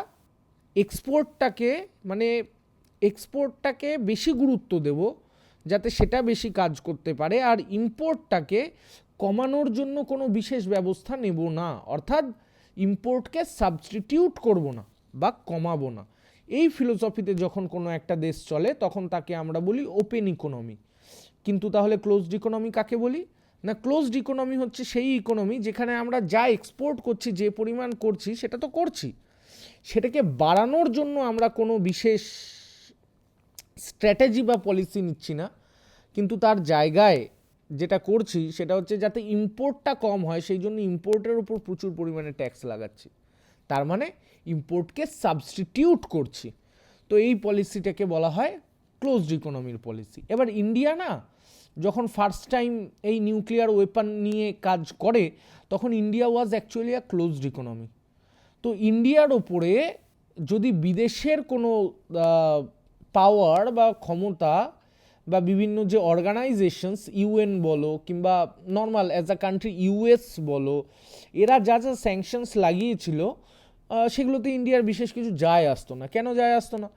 এক্সপোর্টটাকে বেশি গুরুত্ব দেব যাতে সেটা বেশি কাজ করতে পারে, আর ইম্পোর্টটাকে কমানোর জন্য কোনো বিশেষ ব্যবস্থা নেব না, অর্থাৎ ইম্পোর্টকে সাবস্টিটিউট করব না বা কমাবো না। এই ফিলোসফিতে যখন কোনো একটা দেশ চলে, তখন তাকে আমরা বলি ওপেন ইকোনমি। কিন্তু তাহলে ক্লোজড ইকোনমি কাকে বলি না? ক্লোজড ইকোনমি হচ্ছে সেই ইকোনমি যেখানে আমরা যা এক্সপোর্ট করছি, যে পরিমাণ করছি সেটা তো করছি, সেটাকে বাড়ানোর জন্য আমরা কোনো বিশেষ স্ট্র্যাটেজি বা পলিসি নিচ্ছি না, কিন্তু তার জায়গায় যেটা করছি সেটা হচ্ছে যাতে ইম্পোর্টটা কম হয়, সেই জন্য ইম্পোর্টের উপর প্রচুর পরিমাণে ট্যাক্স লাগাচ্ছি, তার মানে ইম্পোর্টকে সাবস্টিটিউট করছি। তো এই পলিসিটাকে বলা হয় ক্লোজড ইকোনমির পলিসি। এবার ইন্ডিয়া না, যখন ফার্স্ট টাইম এই নিউক্লিয়ার ওয়েপন নিয়ে কাজ করে, তখন India was actually a closed economy. তো ইন্ডিয়ার ওপরে যদি বিদেশের কোনো পাওয়ার বা ক্ষমতা বা বিভিন্ন যে অর্গানাইজেশনস, ইউএন বলো কিংবা normal as a country US বলো, এরা যা যা স্যাংশনস লাগিয়েছিল, সেগুলোতে ইন্ডিয়ার বিশেষ কিছু যায় আসতো না। কেন যায় আসতো না?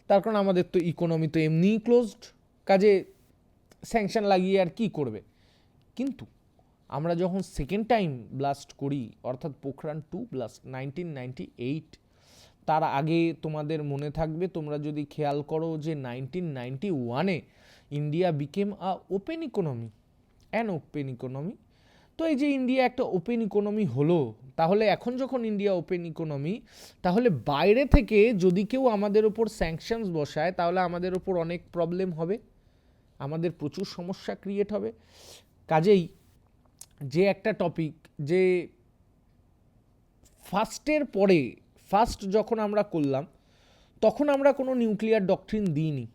তার কারণ আমাদের তো ইকোনমি তো এমনিই ক্লোজড, কাজে স্যাংশন লাগিয়ে আর কি করবে। কিন্তু আমরা যখন সেকেন্ড টাইম ব্লাস্ট করি, অর্থাৎ পোখরান-2 ব্লাস্ট 1998, তার আগে তোমাদের মনে থাকবে, তোমরা যদি খেয়াল করো, যে 1991-এ India became a open economy, an open economy. তো এই যে ইন্ডিয়া একটা ওপেন ইকোনমি হলো, তাহলে এখন যখন ইন্ডিয়া ওপেন ইকোনমি, তাহলে বাইরে থেকে যদি কেউ আমাদের ওপর স্যাংশনস বসায়, তাহলে আমাদের ওপর অনেক প্রবলেম হবে, আমাদের প্রচুর সমস্যা ক্রিয়েট হবে। কাজেই যে একটা টপিক, যে ফার্স্ট যখন আমরা করলাম, তখন আমরা কোনো নিউক্লিয়ার ডকট্রিন দিইনি,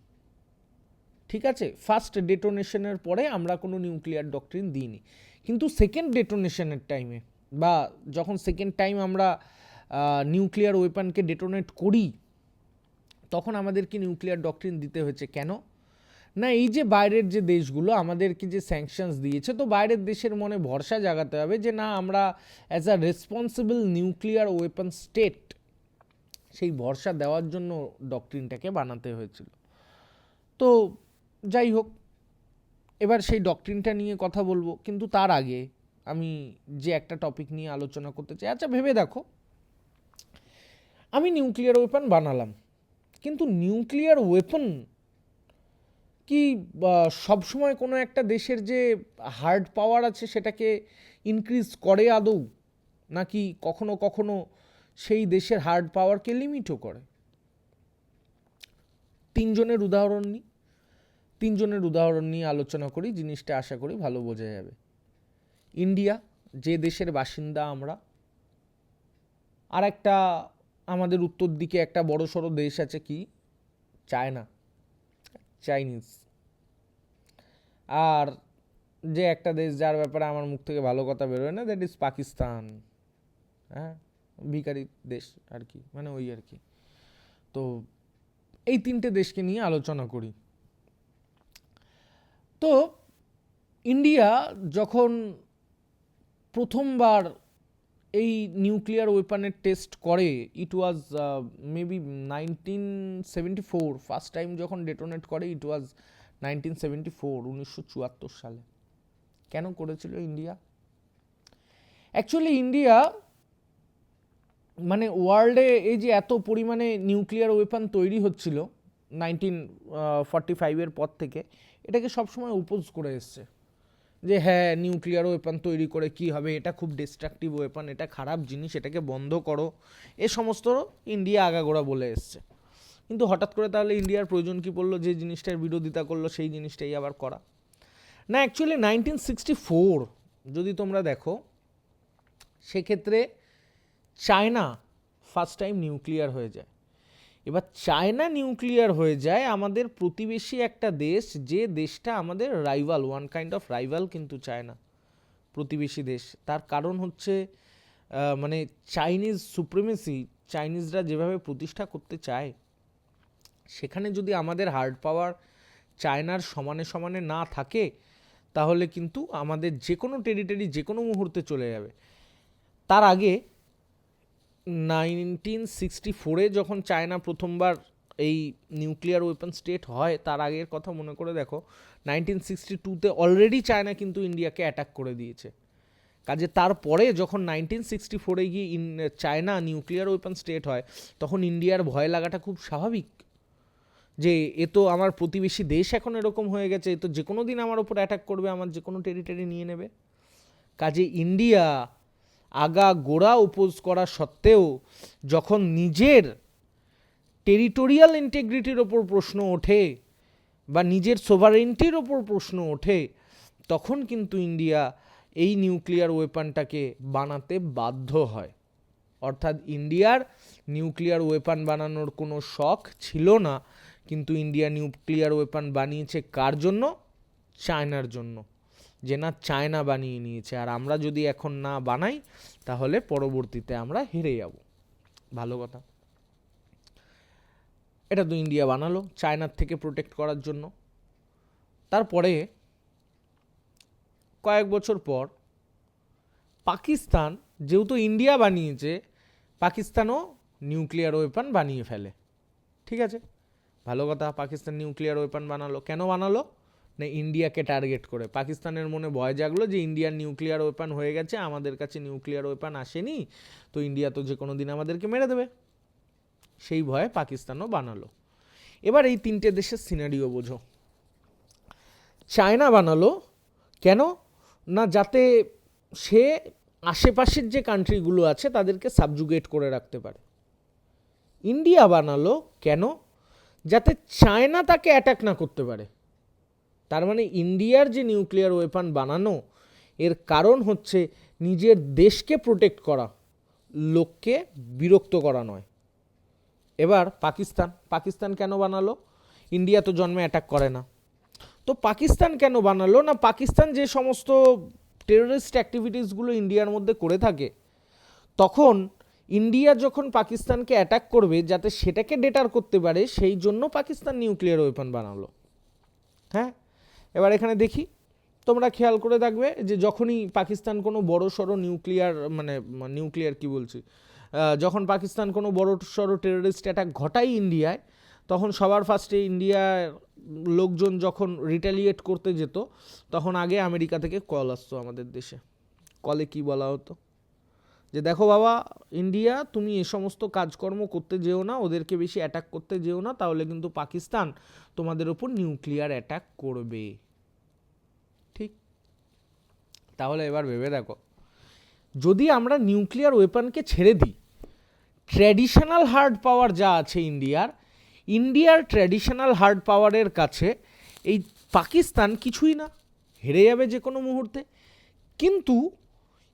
ঠিক আছে? ফার্স্ট ডেটোনেশনের পরে আমরা কোনো নিউক্লিয়ার ডকট্রিন দিইনি, কিন্তু সেকেন্ড ডেটোনেশনের টাইমে বা যখন সেকেন্ড টাইম আমরা নিউক্লিয়ার ওয়েপনকে ডেটোনেট করি, তখন আমাদেরকে নিউক্লিয়ার ডক্ট্রিন দিতে হয়েছে। কেন না, এই যে বাইরের যে দেশগুলো আমাদেরকে যে স্যাংশনস দিয়েছে, তো বাইরের দেশের মনে ভরসা জাগাতে হবে যে না, আমরা as a responsible nuclear weapon state, সেই ভরসা দেওয়ার জন্য ডক্ট্রিনটাকে বানাতে হয়েছিল। তো যাই হোক, এবার সেই ডক্ট্রিনটা নিয়ে কথা বলবো, কিন্তু তার আগে আমি যে একটা টপিক নিয়ে আলোচনা করতে চাই। আচ্ছা ভেবে দেখো, আমি নিউক্লিয়ার ওয়েপন বানালাম, কিন্তু নিউক্লিয়ার ওয়েপন কি সবসময় কোনো একটা দেশের যে হার্ড পাওয়ার আছে সেটাকে ইনক্রিজ করে আদৌ, নাকি কখনো কখনো সেই দেশের হার্ড পাওয়ারকে লিমিটও করে? তিনজনের উদাহরণ নিয়ে আলোচনা করি, জিনিসটা আশা করি ভালো বোঝা যাবে। ইন্ডিয়া, যে দেশের বাসিন্দা আমরা, আর একটা আমাদের উত্তর দিকে একটা বড় সড়ো দেশ আছে, কি? চাইনিজ। আর যে একটা দেশ যার ব্যাপারে আমার মুখ থেকে ভালো কথা বেরোয় না, দ্যাট ইজ পাকিস্তান। হ্যাঁ, ভিখারি দেশ আর কি, মানে ওই আর কি। তো এই তিনটে দেশকে নিয়ে আলোচনা করি। তো ইন্ডিয়া যখন প্রথমবার এই নিউক্লিয়ার ওয়েপনের টেস্ট করে, ইট ওয়াজ মেবি 1974, ফার্স্ট টাইম যখন ডেটোনেট করে, ইট ওয়াজ 1974, 1974 সালে। কেন করেছিল ইন্ডিয়া? অ্যাকচুয়ালি ইন্ডিয়া মানে ওয়ার্ল্ডে এই যে এত পরিমাণে নিউক্লিয়ার ওয়েপন তৈরি হচ্ছিল 1945-এর পর থেকে, এটাকে সবসময় ওপোজ করে এসছে যে হ্যাঁ, নিউক্লিয়ার ওয়েপন তৈরি করে কি হবে, এটা খুব ডিস্ট্রাকটিভ ওয়েপন, এটা খারাপ জিনিস, এটাকে বন্ধ করো, এ সমস্ত ইন্ডিয়া আগাগোড়া বলে এসছে। কিন্তু হঠাৎ করে তাহলে ইন্ডিয়ার প্রয়োজন কি পড়লো যে জিনিসটার বিরোধিতা করলো সেই জিনিসটাই আবার করা? না, অ্যাকচুয়ালি 1964 যদি তোমরা দেখো, সেক্ষেত্রে চায়না ফার্স্ট টাইম নিউক্লিয়ার হয়ে যায়। এবার চায়না নিউক্লিয়ার হয়ে যায় আমাদের প্রতিবেশী একটা দেশ, যে দেশটা আমাদের rival, one kind of rival কিন্তু চায়না, প্রতিবেশী দেশ। তার কারণ হচ্ছে মানে চাইনিজ সুপ্রিমেসি, চাইনিজরা যেভাবে প্রতিষ্ঠা করতে চায়, সেখানে যদি আমাদের হার্ড পাওয়ার চায়নার সমানে সমানে না থাকে, তাহলে কিন্তু আমাদের যে কোনো টেরিটরি যে কোনো মুহূর্তে চলে যাবে। তার আগে 1964-এ যখন চায়না প্রথমবার এই নিউক্লিয়ার ওয়েপন স্টেট হয়, তার আগের কথা মনে করে দেখো, 1962-তে অলরেডি চায়না কিন্তু ইন্ডিয়াকে অ্যাটাক করে দিয়েছে। কাজে তারপরে যখন 1964-এ গিয়ে চায়না নিউক্লিয়ার ওয়েপন স্টেট হয়, তখন ইন্ডিয়ার ভয় লাগাটা খুব স্বাভাবিক, যে এ তো আমার প্রতিবেশী দেশ এখন এরকম হয়ে গেছে, এ তো যে কোনো দিন আমার ওপর অ্যাটাক করবে, আমার যে কোনো টেরিটরি নিয়ে নেবে। কাজে ইন্ডিয়া আগা গোড়া ওপোজ করা সত্ত্বেও যখন নিজের টেরিটোরিয়াল ইন্টিগ্রিটির ওপর প্রশ্ন ওঠে বা নিজের সোভারেন্টির ওপর প্রশ্ন ওঠে, তখন কিন্তু ইন্ডিয়া এই নিউক্লিয়ার ওয়েপনটাকে বানাতে বাধ্য হয়। অর্থাৎ ইন্ডিয়ার নিউক্লিয়ার ওয়েপন বানানোর কোনো শখ ছিল না, কিন্তু ইন্ডিয়া নিউক্লিয়ার ওয়েপন বানিয়েছে কার জন্য? চায়নার জন্য, যে না চায়না বানিয়ে নিয়েছে, আর আমরা যদি এখন না বানাই তাহলে পরবর্তীতে আমরা হেরে যাব। ভালো কথা, এটা তো ইন্ডিয়া বানালো চায়নার থেকে প্রোটেক্ট করার জন্য। তারপরে কয়েক বছর পর পাকিস্তান, যেহেতু ইন্ডিয়া বানিয়েছে, পাকিস্তানও নিউক্লিয়ার ওয়েপন বানিয়ে ফেলে। ঠিক আছে, ভালো কথা, পাকিস্তান নিউক্লিয়ার ওয়েপন বানালো। কেন বানালো? না, ইন্ডিয়াকে টার্গেট করে। পাকিস্তানের মনে ভয় জাগলো যে ইন্ডিয়ার নিউক্লিয়ার ওয়েপন হয়ে গেছে, আমাদের কাছে নিউক্লিয়ার ওয়েপন আসেনি, তো ইন্ডিয়া তো যে কোনো দিন আমাদেরকে মেরে দেবে, সেই ভয়ে পাকিস্তানও বানালো। এবার এই তিনটে দেশের সিনারিও বোঝো। চায়না বানালো কেন না, যাতে সে আশেপাশের যে কান্ট্রিগুলো আছে তাদেরকে সাবজুগেট করে রাখতে পারে। ইন্ডিয়া বানালো কেন? যাতে চায়না তাকে অ্যাটাক না করতে পারে। তার মানে ইন্ডিয়ার যে নিউক্লিয়ার ওয়েপন বানানো, এর কারণ হচ্ছে নিজের দেশকে প্রোটেক্ট করা, লোককে বিরক্ত করা নয়। এবার পাকিস্তান কেন বানালো? ইন্ডিয়া তো জন্মে অ্যাটাক করে না, তো পাকিস্তান কেন বানালো না, পাকিস্তান যে সমস্ত টেররিস্ট অ্যাক্টিভিটিসগুলো ইন্ডিয়ার মধ্যে করে থাকে, তখন ইন্ডিয়া যখন পাকিস্তানকে অ্যাটাক করবে যাতে সেটাকে ডেটার করতে পারে, সেই জন্য পাকিস্তান নিউক্লিয়ার ওয়েপন বানালো। হ্যাঁ, এবার এখানে দেখি, তোমরা খেয়াল করে দেখবে যে যখনই পাকিস্তান কোনো বড় সড়ো নিউক্লিয়ার কি বলছি, যখন পাকিস্তান কোনো বড় সড়ো টেররিস্ট অ্যাটাক ঘটায় ইন্ডিয়ায়, তখন সবার ফার্স্টে ইন্ডিয়ার লোকজন যখন রিটালিয়েট করতে যেত, তখন আগে আমেরিকা থেকে কল আসতো আমাদের দেশে। কলে কি বলা হতো যে দেখো বাবা ইন্ডিয়া, তুমি এ সমস্ত কাজকর্ম করতে যেও না, ওদেরকে বেশি অ্যাটাক করতে যেও না, তাহলে কিন্তু পাকিস্তান তোমাদের ওপর নিউক্লিয়ার অ্যাটাক করবে। ঠিক, তাহলে এবার ভেবে দেখো, যদি আমরা নিউক্লিয়ার ওয়েপনকে ছেড়ে দিই, ট্র্যাডিশনাল হার্ড পাওয়ার যা আছে ইন্ডিয়ার ট্র্যাডিশনাল হার্ড পাওয়ারের কাছে এই পাকিস্তান কিছুই না, হেরে যাবে যে কোনো মুহূর্তে। কিন্তু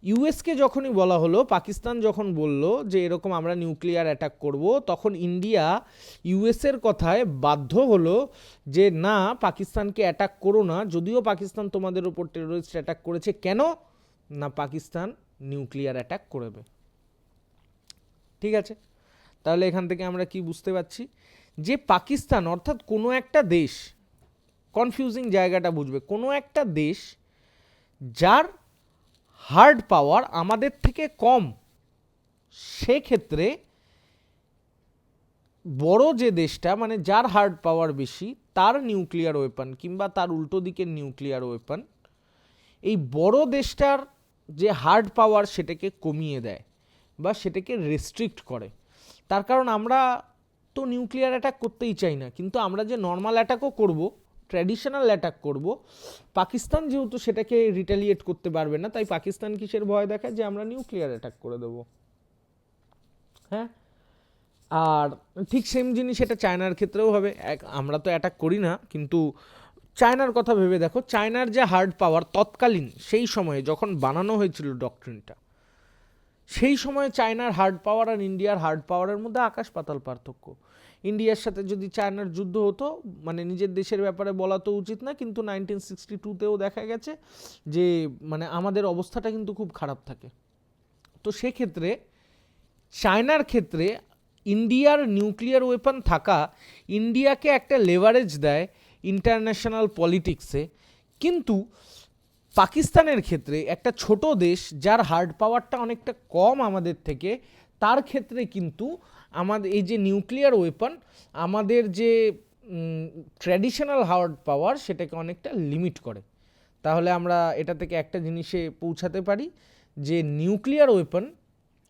ইউএসকে যখনই বলা হলো, পাকিস্তান যখন বলল যে এরকম আমরা নিউক্লিয়ার অ্যাটাক করব, তখন ইন্ডিয়া ইউএসের কথায় বাধ্য হলো যে না, পাকিস্তানকে অ্যাটাক করো না, যদিও পাকিস্তান তোমাদের উপর টেররিস্ট অ্যাটাক করেছে, কেন না পাকিস্তান নিউক্লিয়ার অ্যাটাক করবে। ঠিক আছে, তাহলে এখান থেকে আমরা কি বুঝতে পারছি যে পাকিস্তান অর্থাৎ কোনো একটা দেশ, কনফিউজিং জায়গাটা বুঝবে, কোনো একটা দেশ যার হার্ড পাওয়ার আমাদের থেকে কম, সেক্ষেত্রে বড় যে দেশটা মানে যার হার্ড পাওয়ার বেশি, তার নিউক্লিয়ার ওয়েপন কিংবা তার উল্টো দিকের নিউক্লিয়ার ওয়েপন এই বড় দেশটার যে হার্ড পাওয়ার সেটাকে কমিয়ে দেয় বা সেটাকে রেস্ট্রিক্ট করে। তার কারণ আমরা তো নিউক্লিয়ার অ্যাটাক করতেই চাই না, কিন্তু আমরা যে নর্মাল অ্যাটাকও করব, ট্র্যাডিশনাল অ্যাটাক করব, পাকিস্তান যেহেতু সেটাকে রিটালিয়েট করতে পারবে না, তাই পাকিস্তান কিসের ভয় দেখায় যে আমরা নিউক্লিয়ার অ্যাটাক করে দেব। হ্যাঁ, আর ঠিক সেম জিনিস এটা চায়নার ক্ষেত্রেও হবে। আমরা তো অ্যাটাক করি না, কিন্তু চায়নার কথা ভেবে দেখো, চায়নার যে হার্ড পাওয়ার তৎকালীন সেই সময়ে যখন বানানো হয়েছিল ডক্ট্রিনটা, সেই সময় চায়নার হার্ড পাওয়ার আর ইন্ডিয়ার হার্ড পাওয়ারের মধ্যে আকাশ পাতাল পার্থক্য। ইন্ডিয়ার সাথে যদি চায়নার যুদ্ধ হতো, মানে নিজের দেশের ব্যাপারে বলা তো উচিত না, কিন্তু 1962তেও দেখা গেছে যে মানে আমাদের অবস্থাটা কিন্তু খুব খারাপ থাকে। তো সেক্ষেত্রে চায়নার ক্ষেত্রে ইন্ডিয়ার নিউক্লিয়ার ওয়েপন থাকা ইন্ডিয়াকে একটা লেভারেজ দেয় ইন্টারন্যাশনাল পলিটিক্সে, কিন্তু পাকিস্তানের ক্ষেত্রে একটা ছোট দেশ যার হার্ড পাওয়ারটা অনেকটা কম আমাদের থেকে, তার ক্ষেত্রে কিন্তু আমাদের এই যে নিউক্লিয়ার ওয়েপন আমাদের যে ট্র্যাডিশনাল হার্ড পাওয়ার সেটাকে অনেকটা লিমিট করে। তাহলে আমরা এটা থেকে একটা জিনিসে পৌঁছাতে পারি যে নিউক্লিয়ার ওয়েপন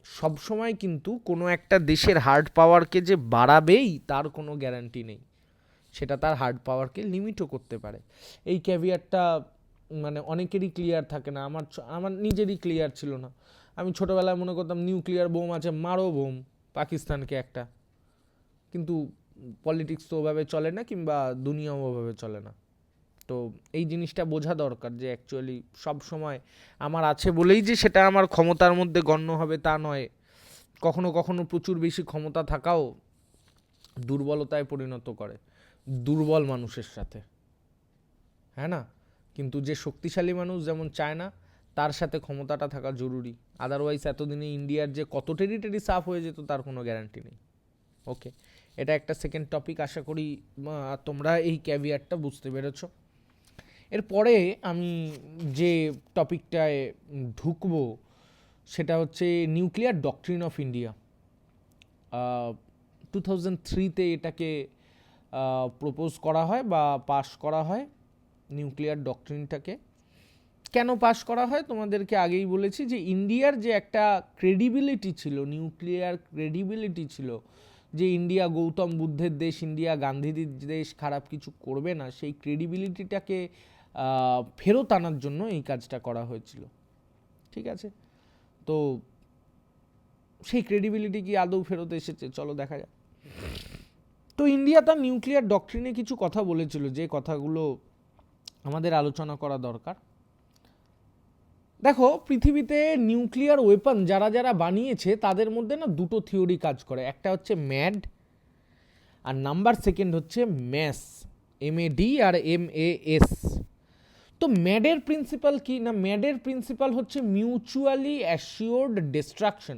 সবসময় কিন্তু কোনো একটা দেশের হার্ড পাওয়ারকে যে বাড়াবেই তার কোনো গ্যারান্টি নেই, সেটা তার হার্ড পাওয়ারকে লিমিটও করতে পারে। এই ক্যাভিয়ারটা মানে অনেকেরই ক্লিয়ার থাকে না, আমার নিজেরই ক্লিয়ার ছিল না। আমি ছোটোবেলায় মনে করতাম নিউক্লিয়ার বোম আছে, মারো বোম পাকিস্তানকে একটা, কিন্তু পলিটিক্স তো ওভাবে চলে না, কিংবা দুনিয়াও ওভাবে চলে না। তো এই জিনিসটা বোঝা দরকার যে অ্যাকচুয়ালি সব সময় আমার আছে বলেই যে সেটা আমার ক্ষমতার মধ্যে গণ্য হবে তা নয়। কখনো কখনো প্রচুর বেশি ক্ষমতা থাকাও দুর্বলতায় পরিণত করে দুর্বল মানুষের সাথে, হ্যাঁ না? কিন্তু যে শক্তিশালী মানুষ যেমন চায়না, তার সাথে ক্ষমতাটা থাকা জরুরি, আদারওয়াইজ এতদিনে ইন্ডিয়ার যে কত টেরিটরি সাফ হয়ে যেত তার কোনো গ্যারান্টি নেই। ওকে, এটা একটা সেকেন্ড টপিক। আশা করি তোমরা এই ক্যাভিয়ারটা বুঝতে পেরেছ। এরপরে আমি যে টপিকটায় ঢুকবো সেটা হচ্ছে নিউক্লিয়ার ডক্ট্রিন অফ ইন্ডিয়া। 2003তে এটাকে প্রপোজ করা হয় বা পাশ করা হয় নিউক্লিয়ার ডক্ট্রিনটাকে। কেন পাশ করা হয় তোমাদেরকে আগেই বলেছি যে ইন্ডিয়ার যে একটা ক্রেডিবিলিটি ছিল, নিউক্লিয়ার ক্রেডিবিলিটি ছিল, যে ইন্ডিয়া গৌতম বুদ্ধের দেশ, ইন্ডিয়া গান্ধীজির দেশ, খারাপ কিছু করবে না, সেই ক্রেডিবিলিটিটাকে ফেরত আনার জন্য এই কাজটা করা হয়েছিল। ঠিক আছে, তো সেই ক্রেডিবিলিটি কি আদৌ ফেরত এসেছে? চলো দেখা যাক। তো ইন্ডিয়া তার নিউক্লিয়ার ডক্ট্রিনে কিছু কথা বলেছিল, যে কথাগুলো আমাদের আলোচনা করা দরকার। দেখো, পৃথিবীতে নিউক্লিয়ার ওয়েপন যারা যারা বানিয়েছে তাদের মধ্যে না দুটো থিওরি কাজ করে, একটা হচ্ছে ম্যাড আর নাম্বার সেকেন্ড হচ্ছে ম্যাস, MAD আর MAS। তো ম্যাডের প্রিন্সিপাল কি না, ম্যাডের প্রিন্সিপাল হচ্ছে মিউচুয়ালি অ্যাসিওর্ড ডিস্ট্রাকশন।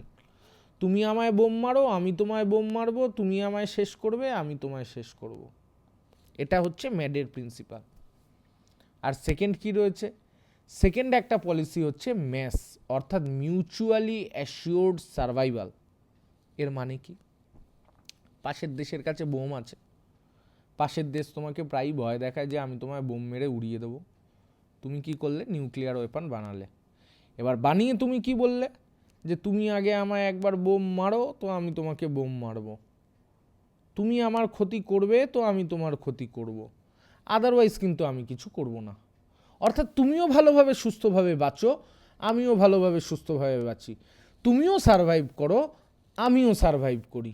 তুমি আমায় বোম মারো, আমি তোমায় বোম মারবো, তুমি আমায় শেষ করবে, আমি তোমায় শেষ করব। এটা হচ্ছে ম্যাডের প্রিন্সিপাল। আর সেকেন্ড কি রয়েছে? সেকেন্ড একটা পলিসি হচ্ছে ম্যাস, অর্থাৎ মিউচুয়ালি অ্যাসিওর্ড সার্ভাইভাল। এর মানে কি? পাশের দেশের কাছে বোম আছে, পাশের দেশ তোমাকে প্রায়ই ভয় দেখায় যে আমি তোমায় বোম মেরে উড়িয়ে দেবো। তুমি কি করলে? নিউক্লিয়ার ওয়েপন বানালে। এবার বানিয়ে তুমি কি বললে? যে তুমি আগে আমায় একবার বোম মারো, তো আমি তোমাকে বোম মারবো। তুমি আমার ক্ষতি করবে, তো আমি তোমার ক্ষতি করব। আদারওয়াইজ কিন্তু আমি কিছু করব না। অর্থাৎ তুমিও ভালোভাবে সুস্থভাবে বাঁচো, আমিও ভালোভাবে সুস্থভাবে বাঁচি। তুমিও সারভাইভ করো, আমিও সারভাইভ করি।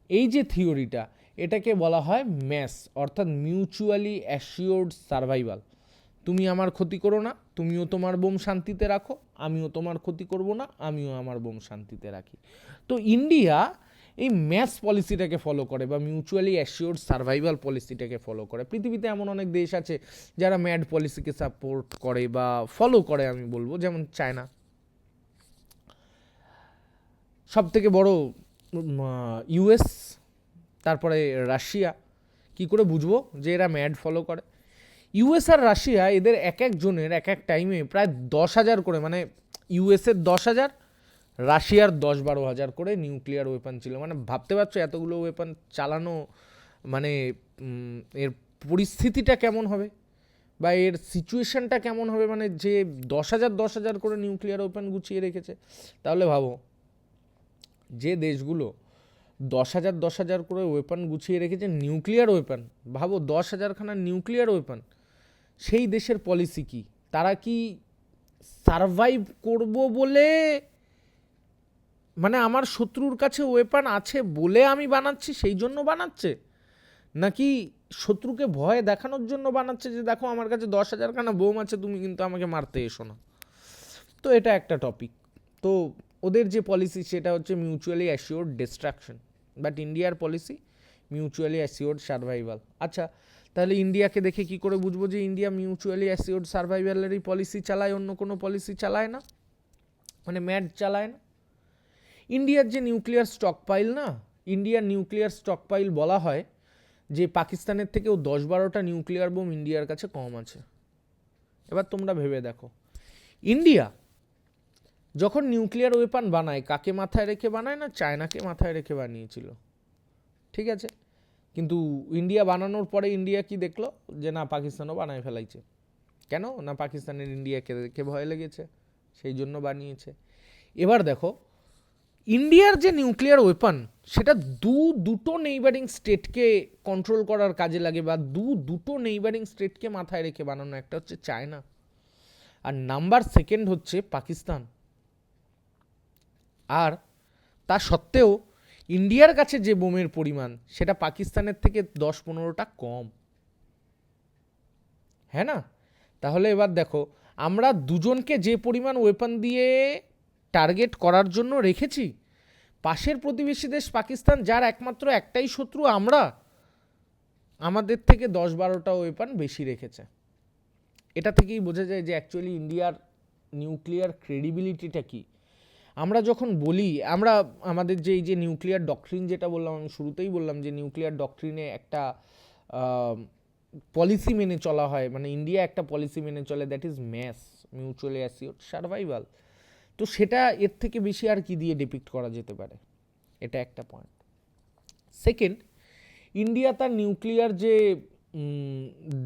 এই যে থিওরিটা, এটাকে বলা হয় ম্যাস, অর্থাৎ মিউচুয়ালি অ্যাসিওর্ড সারভাইভাল। তুমি আমার ক্ষতি করো না, তুমিও তোমার বোম শান্তিতে রাখো, আমিও তোমার ক্ষতি করব না, আমিও আমার বোম শান্তিতে রাখি। তো ইন্ডিয়া এই ম্যাস পলিসিটাকে ফলো করে বা মিউচুয়ালি অ্যাসিওর্ড সার্ভাইভাল পলিসিটাকে ফলো করে। পৃথিবীতে এমন অনেক দেশ আছে যারা ম্যাড পলিসিকে সাপোর্ট করে বা ফলো করে, আমি বলবো, যেমন চায়না। সব থেকে বড় ইউএস, তারপরে রাশিয়া। কি করে বুঝবো যে এরা ম্যাড ফলো করে? ইউএস আর রাশিয়া, এদের এক একজনের এক এক টাইমে প্রায় 10,000 করে, মানে ইউএসের 10,000, রাশিয়ার 10-12 হাজার করে নিউক্লিয়ার ওয়েপন ছিল। মানে ভাবতে পারছো এতগুলো ওয়েপন চালানো, মানে এর পরিস্থিতিটা কেমন হবে বা এর সিচুয়েশনটা কেমন হবে? মানে যে 10,000 করে নিউক্লিয়ার ওয়েপন গুছিয়ে রেখেছে, তাহলে ভাবো যে দেশগুলো 10,000 করে ওয়েপন গুছিয়ে রেখেছে নিউক্লিয়ার ওয়েপন, ভাবো 10,000খানা নিউক্লিয়ার ওয়েপন, সেই দেশের পলিসি কি? তারা কি সারভাইভ করব বলে, মানে আমার শত্রুর কাছে ওয়েপন আছে বলে আমি বানাচ্ছি সেই জন্য বানাচ্ছে, নাকি শত্রুকে ভয় দেখানোর জন্য বানাচ্ছে যে দেখো আমার কাছে 10,000খানা বোম আছে, তুমি কিন্তু আমাকে মারতে এসো না? তো এটা একটা টপিক। তো ওদের যে পলিসি সেটা হচ্ছে মিউচুয়ালি অ্যাসিওর্ড ডিস্ট্রাকশন, বাট ইন্ডিয়ার পলিসি মিউচুয়ালি অ্যাসিওর্ড সার্ভাইভাল। আচ্ছা, তাহলে ইন্ডিয়াকে দেখে কি করে বুঝবো যে ইন্ডিয়া মিউচুয়ালি অ্যাসিওর্ড সার্ভাইভালেরই পলিসি চালায়, অন্য কোনো পলিসি চালায় না, মানে ম্যাড চালায় না? ইন্ডিয়ার যে নিউক্লিয়ার স্টকপাইল না, ইন্ডিয়ার নিউক্লিয়ার স্টকপাইল বলা হয় যে পাকিস্তানের থেকেও 10-12টা নিউক্লিয়ার বোম ইন্ডিয়ার কাছে কম আছে। এবার তোমরা ভেবে দেখো, ইন্ডিয়া যখন নিউক্লিয়ার ওয়েপন বানায়, কাকে মাথায় রেখে বানায়? না চায়নাকে মাথায় রেখে বানিয়েছিল, ঠিক আছে? কিন্তু ইন্ডিয়া বানানোর পরে ইন্ডিয়া কি দেখলো? যে না, পাকিস্তানও বানায় ফেলাইছে। কেন? না পাকিস্তানের ইন্ডিয়াকে দেখে ভয় লেগেছে, সেই জন্য বানিয়েছে। এবার দেখো, ইন্ডিয়ার যে নিউক্লিয়ার ওয়েপন, সেটা দুটো নেইবারিং স্টেটকে কন্ট্রোল করার কাজে লাগে, বা দুটো নেইবারিং স্টেটকে মাথায় রেখে বানানো। একটা হচ্ছে চায়না, আর নাম্বার সেকেন্ড হচ্ছে পাকিস্তান। আর তা সত্ত্বেও ইন্ডিয়ার কাছে যে বোমের পরিমাণ, সেটা পাকিস্তানের থেকে 10-15টা কম, হ্যাঁ না? তাহলে এবার দেখো, আমরা দুজনকে যে পরিমাণ ওয়েপন দিয়ে টার্গেট করার জন্য রেখেছি, পাশের প্রতিবেশী দেশ পাকিস্তান, যার একমাত্র একটাই শত্রু আমরা, আমাদের থেকে 10-12টা ওয়েপন বেশি রেখেছে। এটা থেকেই বোঝা যায় যে অ্যাকচুয়ালি ইন্ডিয়ার নিউক্লিয়ার ক্রেডিবিলিটিটা কি। আমরা যখন বলি, আমরা আমাদের যে এই যে নিউক্লিয়ার ডক্ট্রিন যেটা বললাম, আমি শুরুতেই বললাম যে নিউক্লিয়ার ডক্ট্রিনে একটা পলিসি মেনে চলা হয়, মানে ইন্ডিয়া একটা পলিসি মেনে চলে, that is MAS, mutually assured survival. তো সেটা এর থেকে বেশি আর কি দিয়ে ডিপিক্ট করা যেতে পারে? এটা একটা পয়েন্ট। সেকেন্ড, ইন্ডিয়া তার নিউক্লিয়ার যে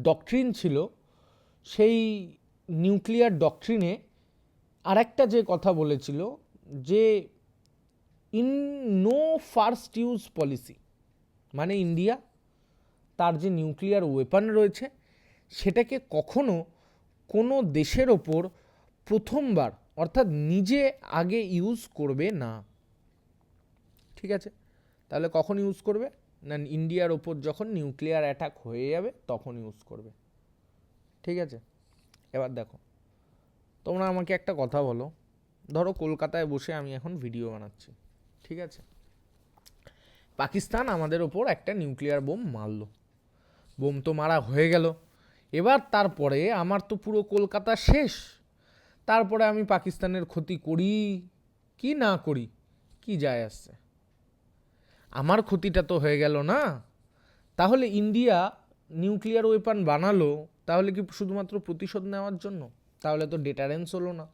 ডক্ট্রিন ছিল, সেই নিউক্লিয়ার ডক্ট্রিনে আরেকটা যে কথা বলেছিল যে in no first use policy, মানে ইন্ডিয়া তার যে নিউক্লিয়ার ওয়েপন রয়েছে সেটাকে কখনো কোনো দেশের ওপর প্রথমবার, অর্থাৎ নিজে আগে ইউজ করবে না। ঠিক আছে? তাহলে কখন ইউজ করবে? না ইন্ডিয়ার ওপর যখন নিউক্লিয়ার অ্যাটাক হয়ে যাবে তখন ইউজ করবে। ঠিক আছে? এবার দেখো, তোমরা আমাকে একটা কথা বলো, ধরো কলকাতায় বসে আমি এখন ভিডিও বানাচ্ছি, ঠিক আছে? পাকিস্তান আমাদের ওপর একটা নিউক্লিয়ার বোম মারলো, বোম তো মারা হয়ে গেল। এবার তারপরে আমার তো পুরো কলকাতা শেষ। তারপরে আমি পাকিস্তানের ক্ষতি করি কি না করি, কি যায় আসছে? আমার ক্ষতিটা তো হয়ে গেল না। তাহলে ইন্ডিয়া নিউক্লিয়ার ওয়েপন বানালো, তাহলে কি শুধুমাত্র প্রতিশোধ নেওয়ার জন্য? তাহলে তো ডেটারেন্স হলো না।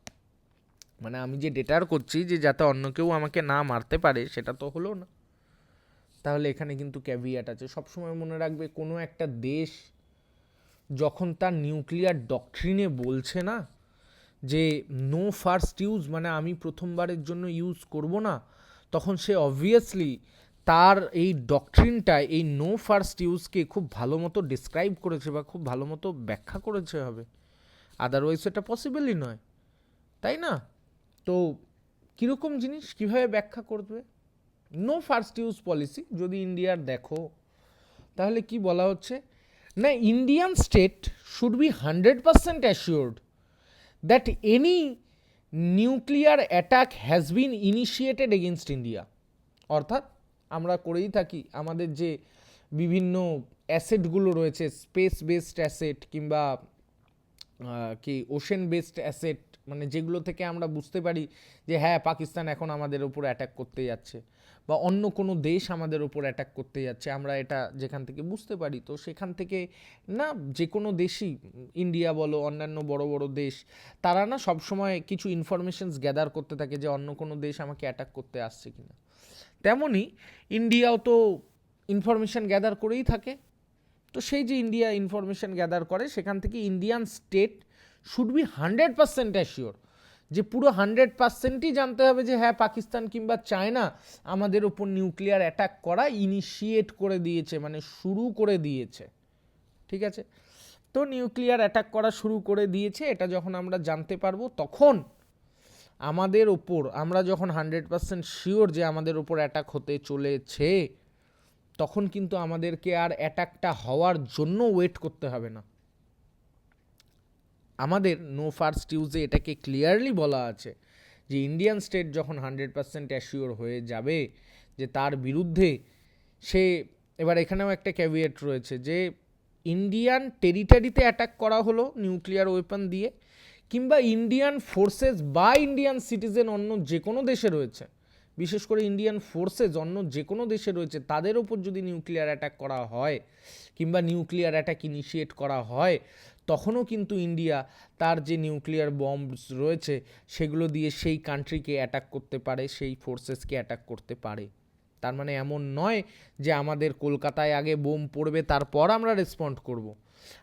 মানে আমি যে ডেটার করছি যে যাতে অন্য কেউ আমাকে না মারতে পারে, সেটা তো হলো না। তাহলে এখানে কিন্তু ক্যাভিয়াট আছে। সবসময় মনে রাখবে, কোনো একটা দেশ যখন তার নিউক্লিয়ার ডকট্রিনে বলছে না যে নো ফার্স্ট ইউজ, মানে আমি প্রথমবারের জন্য ইউজ করব না, তখন সে অবভিয়াসলি তার এই ডকট্রিনটা, এই নো ফার্স্ট ইউজকে খুব ভালো মতো ডিসক্রাইব করেছে বা খুব ভালো মতো ব্যাখ্যা করেছে হবে। আদারওয়াইজ এটা পসিবলই নয়, তাই না? তো কীরকম জিনিস, কীভাবে ব্যাখ্যা করবে নো ফার্স্ট ইউজ পলিসি? যদি ইন্ডিয়ার দেখো, তাহলে কি বলা হচ্ছে না, Indian state should be 100% assured that any nuclear attack has been initiated against India। অর্থাৎ আমরা করেই থাকি, আমাদের যে বিভিন্ন অ্যাসেটগুলো রয়েছে, স্পেস বেসড অ্যাসেট কিংবা কি ওশেন বেসড অ্যাসেট, মানে যেগুলো থেকে আমরা বুঝতে পারি যে হ্যাঁ পাকিস্তান এখন আমাদের উপর অ্যাটাক করতে যাচ্ছে বা অন্য কোনো দেশ আমাদের উপর অ্যাটাক করতে যাচ্ছে, আমরা এটা যেখান থেকে বুঝতে পারি, তো সেখান থেকে না যে কোনো দেশই, ইন্ডিয়া বলো অন্যান্য বড় বড় দেশ, তারা না সবসময় কিছু ইনফরমেশনস গ্যাদার করতে থাকে যে অন্য কোনো দেশ আমাকে অ্যাটাক করতে আসছে কিনা। তেমনই ইন্ডিয়াও তো ইনফরমেশন গ্যাদার করেই থাকে। তো সেই যে ইন্ডিয়া ইনফরমেশন গ্যাদার করে, সেখান থেকে Indian state should be 100% assure, যে পুরো 100%ই জানতে হবে যে হ্যাঁ পাকিস্তান কিংবা চায়না আমাদের ওপর নিউক্লিয়ার অ্যাটাক করা ইনিশিয়েট করে দিয়েছে, মানে শুরু করে দিয়েছে। ঠিক আছে, তো নিউক্লিয়ার অ্যাটাক করা শুরু করে দিয়েছে, এটা যখন আমরা জানতে পারবো, তখন আমাদের ওপর, আমরা যখন 100% শিওর যে আমাদের ওপর অ্যাটাক হতে চলেছে, তখন কিন্তু আমাদেরকে আর অ্যাটাকটা হওয়ার জন্য ওয়েট করতে হবে না। আমাদের নো ফার্স্ট ইউজে এটাকে ক্লিয়ারলি বলা আছে যে ইন্ডিয়ান স্টেট যখন 100% অ্যাসিওর হয়ে যাবে যে তার বিরুদ্ধে সে, এবার এখানেও একটা ক্যাভিয়েট রয়েছে যে ইন্ডিয়ান টেরিটরিতে অ্যাটাক করা হলো নিউক্লিয়ার ওয়েপন দিয়ে, কিংবা ইন্ডিয়ান ফোর্সেস বা ইন্ডিয়ান সিটিজেন অন্য যে কোনো দেশে রয়েছে, বিশেষ করে ইন্ডিয়ান ফোর্সেস অন্য যে কোনো দেশে রয়েছে, তাদের ওপর যদি নিউক্লিয়ার অ্যাটাক করা হয় কিংবা নিউক্লিয়ার অ্যাটাক ইনিশিয়েট করা হয়, তখনও কিন্তু ইন্ডিয়া তার যে নিউক্লিয়ার বম্বস রয়েছে সেগুলো দিয়ে সেই কান্ট্রিকে অ্যাটাক করতে পারে, সেই ফোর্সেসকে অ্যাটাক করতে পারে। তার মানে এমন নয় যে আমাদের কলকাতায় আগে বোম পড়বে তারপর আমরা রেসপন্ড করব।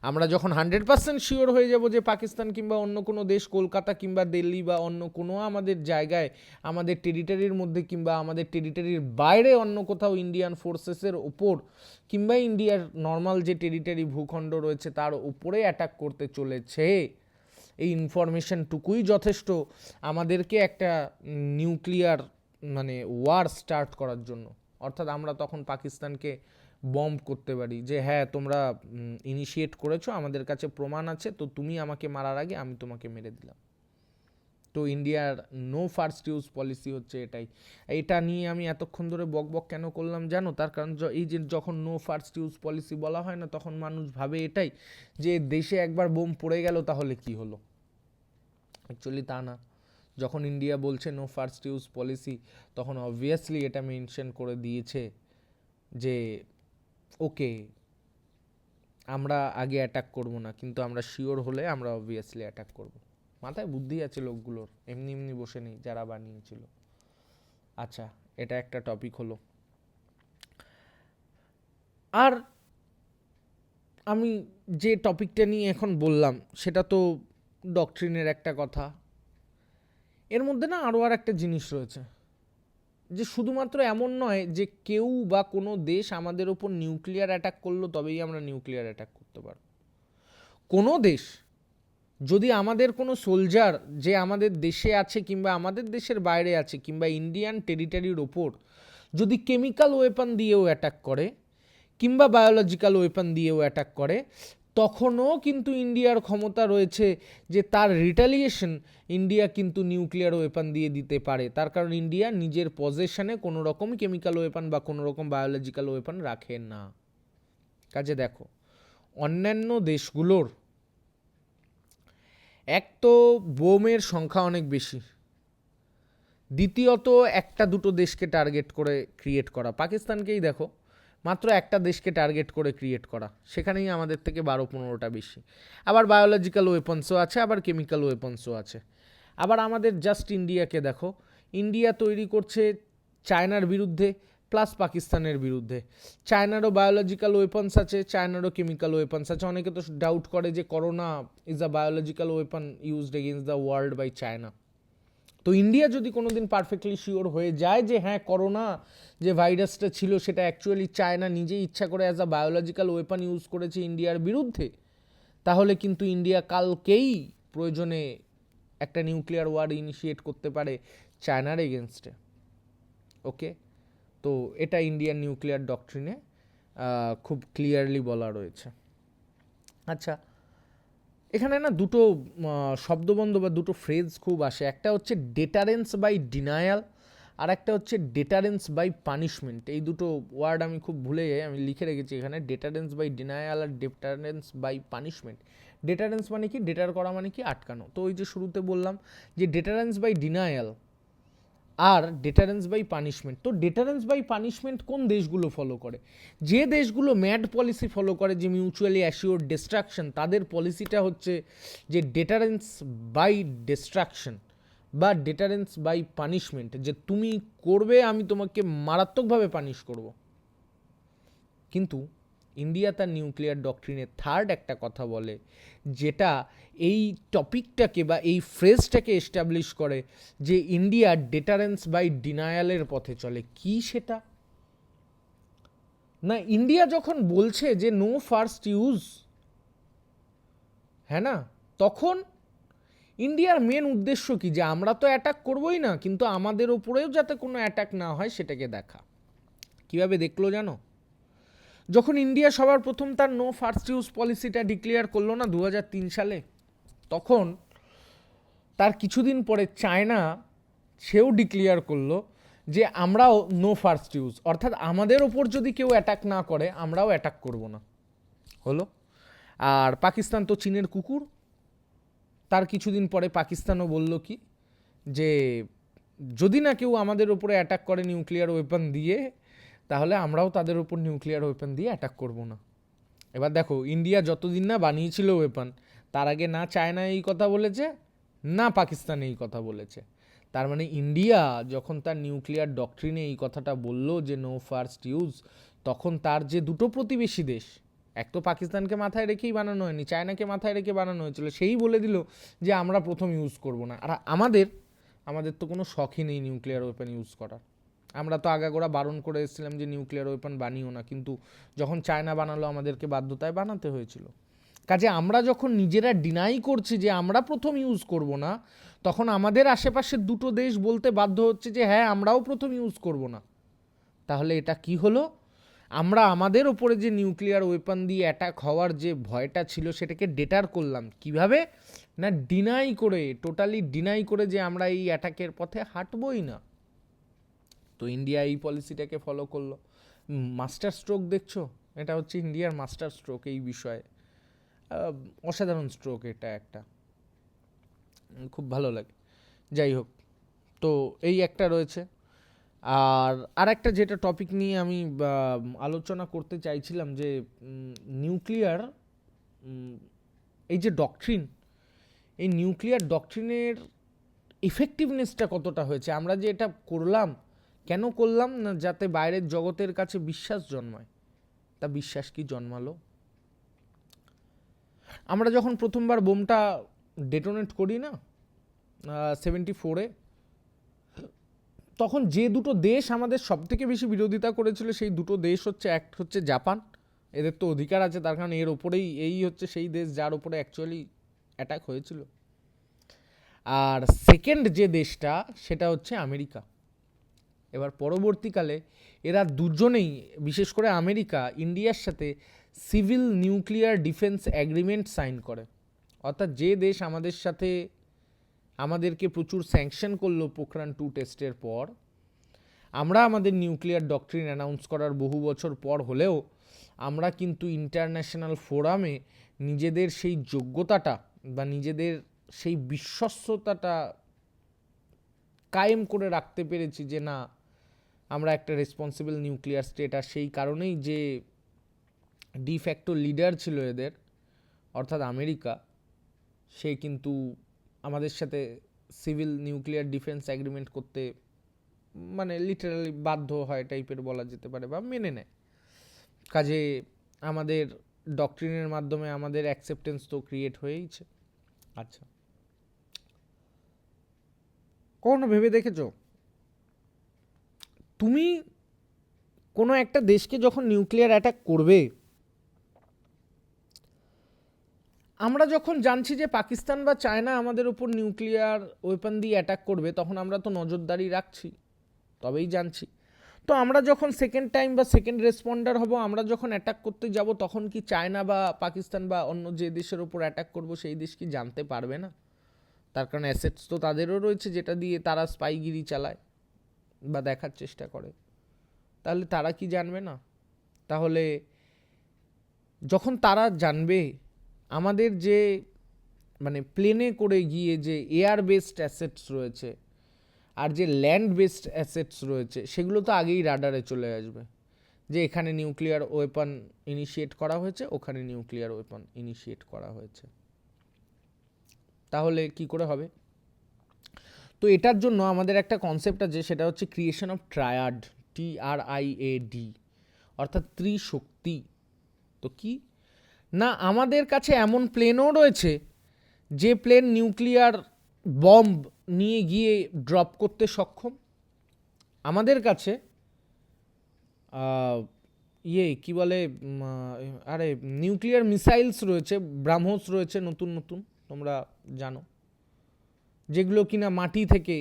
আমরা যখন 100% শিওর হয়ে যাব যে পাকিস্তান কিংবা অন্য কোনো দেশ কলকাতা কিংবা দিল্লি বা অন্য কোনো আমাদের জায়গায়, আমাদের টেরিটরির মধ্যে কিংবা আমাদের টেরিটরির বাইরে অন্য কোথাও ইন্ডিয়ান ফোর্সেসের ওপর কিংবা ইন্ডিয়ার নর্মাল যে টেরিটরি ভূখণ্ড রয়েছে তার উপরে অ্যাটাক করতে চলেছে, এই ইনফরমেশনটুকুই যথেষ্ট আমাদেরকে একটা নিউক্লিয়ার মানে ওয়ার স্টার্ট করার জন্য। অর্থাৎ আমরা তখন পাকিস্তানকে বম্ব করতে পারি যে হ্যাঁ তোমরা ইনিশিয়েট করেছো, আমাদের কাছে প্রমাণ আছে, তো তুমি আমাকে মারার আগে আমি তোমাকে মেরে দিলাম। তো ইন্ডিয়ার নো ফার্স্ট ইউজ পলিসি হচ্ছে এটাই। এটা নিয়ে আমি এতক্ষণ ধরে বকবক কেন করলাম জানো? তার কারণ এই যে যখন নো ফার্স্ট ইউজ পলিসি বলা হয় না, তখন মানুষ ভাবে এটাই যে দেশে একবার বোম পড়ে গেল তাহলে কি হলো। অ্যাকচুয়ালি তা না। যখন ইন্ডিয়া বলছে নো ফার্স্ট ইউজ পলিসি, তখন অবভিয়াসলি এটা মেনশন করে দিয়েছে যে ওকে আমরা আগে অ্যাটাক করব না, কিন্তু আমরা শিওর হলে আমরা অবভিয়াসলি অ্যাটাক করব। মাথায় বুদ্ধি আছে লোকগুলোর, এমনি এমনি বসে নেই যারা বানিয়েছিল। আচ্ছা, এটা একটা টপিক হলো। আর আমি যে টপিকটা নিয়ে এখন বললাম সেটা তো ডক্ট্রিনের একটা কথা। এর মধ্যে না আরও আর একটা জিনিস রয়েছে, যে শুধুমাত্র এমন নয় যে কেউ বা কোনো দেশ আমাদের ওপর নিউক্লিয়ার অ্যাটাক করলো তবেই আমরা নিউক্লিয়ার অ্যাটাক করতে পারব। কোনো দেশ যদি আমাদের কোনো সোলজার যে আমাদের দেশে আছে কিংবা আমাদের দেশের বাইরে আছে কিংবা ইন্ডিয়ান টেরিটরির ওপর যদি কেমিক্যাল ওয়েপন দিয়েও অ্যাটাক করে কিংবা বায়োলজিক্যাল ওয়েপন দিয়েও অ্যাটাক করে, তখনও কিন্তু ইন্ডিয়ার ক্ষমতা রয়েছে যে তার রিটালিয়েশন ইন্ডিয়া কিন্তু নিউক্লিয়ার ওয়েপন দিয়ে দিতে পারে। তার কারণ ইন্ডিয়া নিজের পজেশনে কোনো রকম কেমিক্যাল ওয়েপন বা কোনো রকম বায়োলজিক্যাল ওয়েপন রাখে না। কাজে দেখো, অন্যান্য দেশগুলোর এক তো বোমের সংখ্যা অনেক বেশি, দ্বিতীয়ত একটা দুটো দেশকে টার্গেট করে ক্রিয়েট করা, পাকিস্তানকেই দেখো, মাত্র একটা দেশকে টার্গেট করে ক্রিয়েট করা, সেখানেই আমাদের থেকে 12-15টা বেশি। আবার বায়োলজিক্যাল ওয়েপন্সও আছে, আবার কেমিক্যাল ওয়েপন্সও আছে। আবার আমাদের জাস্ট ইন্ডিয়াকে দেখো, ইন্ডিয়া তৈরি করছে চায়নার বিরুদ্ধে প্লাস পাকিস্তানের বিরুদ্ধে। চায়নারও বায়োলজিক্যাল ওয়েপন্স আছে, চায়নারও কেমিক্যাল ওয়েপন্স আছে। অনেকে তো ডাউট করে যে corona is a biological weapon used against the world by China. তো ইন্ডিয়া যদি কোনো দিন পারফেক্টলি শিওর হয়ে যায় যে হ্যাঁ করোনা যে ভাইরাসটা ছিল সেটা অ্যাকচুয়ালি চায়না নিজেই ইচ্ছা করে as a biological weapon use করেছে ইন্ডিয়ার বিরুদ্ধে, তাহলে কিন্তু ইন্ডিয়া কালকেই প্রয়োজনে একটা নিউক্লিয়ার ওয়ার ইনিশিয়েট করতে পারে চায়নার এগেনস্টে। ওকে, তো এটা ইন্ডিয়ান নিউক্লিয়ার ডক্ট্রিনে খুব ক্লিয়ারলি বলা রয়েছে। আচ্ছা, এখানে না দুটো শব্দবন্ধ বা দুটো ফ্রেজ খুব আসে, একটা হচ্ছে ডেটারেন্স বাই ডিনায়াল, আর একটা হচ্ছে ডেটারেন্স বাই পানিশমেন্ট। এই দুটো ওয়ার্ড আমি খুব ভুলে যাই, আমি লিখে রেখেছি এখানে, ডেটারেন্স বাই ডিনায়াল আর ডেটারেন্স বাই পানিশমেন্ট। ডেটারেন্স মানে কি, ডেটার করা মানে কি, আটকানো। তো ওই যে শুরুতে বললাম যে ডেটারেন্স বাই ডিনায়াল আর ডেটারেন্স বাই পানিশমেন্ট। তো ডেটারেন্স বাই পানিশমেন্ট কোন দেশগুলো ফলো করে? যে দেশগুলো ম্যাড পলিসি ফলো করে, যে মিউচুয়ালি অ্যাসিওর ডিস্ট্রাকশন, তাদের পলিসিটা হচ্ছে যে ডেটারেন্স বাই ডিস্ট্রাকশন বা ডেটারেন্স বাই পানিশমেন্ট, যে তুমি করবে আমি তোমাকে মারাত্মকভাবে পানিশ করব। কিন্তু ইন্ডিয়া তার নিউক্লিয়ার ডক্ট্রিনে থার্ড একটা কথা বলে, যেটা এই টপিকটাকে বা এই ফ্রেজটাকে এস্টাবলিশ করে যে ইন্ডিয়া ডেটারেন্স বাই ডিনায়ালের পথে চলে। কি সেটা? না, ইন্ডিয়া যখন বলছে যে নো ফার্স্ট ইউজ, হ্যাঁ না, তখন ইন্ডিয়ার মেন উদ্দেশ্য কি, যে আমরা তো অ্যাটাক করবোই না, কিন্তু আমাদের ওপরেও যাতে কোনো অ্যাটাক না হয় সেটাকে দেখা। কিভাবে দেখলো জানো? যখন ইন্ডিয়া সবার প্রথম তার নো ফার্স্ট ইউজ পলিসিটা ডিক্লেয়ার করলো না 2003 সালে, তখন তার কিছুদিন পরে চায়না সেও ডিক্লেয়ার করলো যে আমরাও নো ফার্স্ট ইউজ, অর্থাৎ আমাদের ওপর যদি কেউ অ্যাটাক না করে আমরাও অ্যাটাক করব না। হলো। আর পাকিস্তান তো চীনের কুকুর, তার কিছুদিন পরে পাকিস্তানও বলল কি, যে যদি না কেউ আমাদের ওপরে অ্যাটাক করে নিউক্লিয়ার ওয়েপন দিয়ে, তাহলে আমরাও তাদের ওপর নিউক্লিয়ার ওয়েপন দিয়ে অ্যাটাক করব না। এবার দেখো, ইন্ডিয়া যতদিন না বানিয়েছিল ওয়েপন, তার আগে না চায়না এই কথা বলেছে না পাকিস্তান এই কথা বলেছে। তার মানে ইন্ডিয়া যখন তার নিউক্লিয়ার ডক্ট্রিনে এই কথাটা বলল যে নো ফার্স্ট ইউজ, তখন তার যে দুটো প্রতিবেশী দেশ, এক তো পাকিস্তানকে মাথায় রেখেই বানানো হয়নি, চায়নাকে মাথায় রেখে বানানো হয়েছিল, সেই বলে দিল যে আমরা প্রথম ইউজ করব না। আর আমাদের তো কোনো শখই নেই নিউক্লিয়ার ওয়েপন ইউজ করার। আমরা তো আগাগোড়া বারণ করে এসেছিলাম যে নিউক্লিয়ার ওয়েপন বানিও না, কিন্তু যখন চায়না বানালো আমাদেরকে বাধ্যতায় বানাতে হয়েছিল। কাজে আমরা যখন নিজেরা ডিনাই করছি যে আমরা প্রথম ইউজ করব না, তখন আমাদের আশেপাশের দুটো দেশ বলতে বাধ্য হচ্ছে যে হ্যাঁ আমরাও প্রথম ইউজ করব না। তাহলে এটা কি হলো? আমরা আমাদের ওপরে যে নিউক্লিয়ার ওয়েপন দিয়ে অ্যাটাক হওয়ার যে ভয়টা ছিল সেটাকে ডেটার করলাম। কিভাবে না, ডিনাই করে, টোটালি ডিনাই করে যে আমরা এই অ্যাটাকের পথে হাঁটবই না। তো ইন্ডিয়া এই পলিসিটাকে ফলো করলো। মাস্টার স্ট্রোক দেখছো, এটা হচ্ছে ইন্ডিয়ার মাস্টার স্ট্রোক এই বিষয়ে। অসাধারণ স্ট্রোক এটা একটা, খুব ভালো লাগে। যাই হোক, তো এই একটা রয়েছে। আর একটা যেটা টপিক নিয়ে আমি আলোচনা করতে চাইছিলাম, যে নিউক্লিয়ার এই যে ডক্ট্রিন, এই নিউক্লিয়ার ডক্ট্রিনের ইফেক্টিভনেসটা কতটা হয়েছে। আমরা যে এটা করলাম, কেন করলাম না, যাতে বাইরের জগতের কাছে বিশ্বাস জন্মায়। তা বিশ্বাস কি জন্মালো? আমরা যখন প্রথমবার বোমটা ডেটোনেট করি না 74-এ, তখন যে দুটো দেশ আমাদের সবথেকে বেশি বিরোধিতা করেছিল সেই দুটো দেশ হচ্ছে, এক হচ্ছে জাপান, এদের তো অধিকার আছে তার কারণ এর ওপরেই, এই হচ্ছে সেই দেশ যার ওপরে অ্যাকচুয়ালি অ্যাটাক হয়েছিল। আর সেকেন্ড যে দেশটা সেটা হচ্ছে আমেরিকা। এবার পরবর্তীকালে এরা দুজনেই, বিশেষ করে আমেরিকা, ইন্ডিয়ার সাথে civil nuclear defence agreement sign করে। অর্থাৎ যে দেশ আমাদের সাথে আমাদেরকে প্রচুর স্যাংশন করলো পোখরান 2 টেস্টের পর, আমরা আমাদের নিউক্লিয়ার ডক্ট্রিন অ্যানাউন্স করার বহু বছর পর হলেও আমরা কিন্তু ইন্টারন্যাশনাল ফোরামে নিজেদের সেই যোগ্যতাটা বা নিজেদের সেই বিশ্বস্ততাটা কায়েম করে রাখতে পেরেছি যে না আমরা একটা রেসপন্সিবল নিউক্লিয়ার স্টেট। আর সেই কারণেই যে ডিফ্যাক্টো লিডার ছিল এদের অর্থাৎ আমেরিকা, সে কিন্তু আমাদের সাথে সিভিল নিউক্লিয়ার ডিফেন্স অ্যাগ্রিমেন্ট করতে মানে লিটারালি বাধ্য হয় টাইপের বলা যেতে পারে, বা মেনে নেয়। কাজে আমাদের ডক্ট্রিনের মাধ্যমে আমাদের অ্যাকসেপ্টেন্স তো ক্রিয়েট হয়েইছে। আচ্ছা, কখনো ভেবে দেখেছো তুমি কোনো একটা দেশকে যখন নিউক্লিয়ার অ্যাটাক করবে, আমরা যখন জানছি যে পাকিস্তান বা চায়না আমাদের উপর নিউক্লিয়ার ওয়েপন দিয়ে অ্যাটাক করবে, তখন আমরা তো নজরদারি রাখছি, তবেই জানছি। তো আমরা যখন সেকেন্ড টাইম বা সেকেন্ড রেসপন্ডার হব, আমরা যখন অ্যাটাক করতে যাব, তখন কি চায়না বা পাকিস্তান বা অন্য যে দেশের উপর অ্যাটাক করব সেই দেশ কি জানতে পারবে না? তার কারণ অ্যাসেটস তো তাদেরও রয়েছে যেটা দিয়ে তারা স্পাইগিরি চালায় বা দেখার চেষ্টা করে। তাহলে তারা কি জানবে না? তাহলে যখন তারা জানবে আমাদের যে মানে প্লেনে করে গিয়ে যে এয়ার বেসড অ্যাসেটস রয়েছে আর যে ল্যান্ড বেসড অ্যাসেটস রয়েছে, সেগুলো তো আগেই রাডারে চলে আসবে যে এখানে নিউক্লিয়ার ওয়েপন ইনিশিয়েট করা হয়েছে, ওখানে নিউক্লিয়ার ওয়েপন ইনিশিয়েট করা হয়েছে। তাহলে কি করে হবে? তো এটার জন্য আমাদের একটা কনসেপ্ট আছে, সেটা হচ্ছে ক্রিয়েশন অফ ট্রায়াড, TRIAD, অর্থাৎ ত্রিশক্তি। তো কি না, আমাদের কাছে এমন প্লেনও রয়েছে যে প্লেন নিউক্লিয়ার বম্ব নিয়ে গিয়ে ড্রপ করতে সক্ষম। আমাদের কাছে কি বলে আরে নিউক্লিয়ার মিসাইলস রয়েছে, ব্রাহ্মোস রয়েছে নতুন নতুন, তোমরা জানো, যেগুলো কিনা মাটি থেকে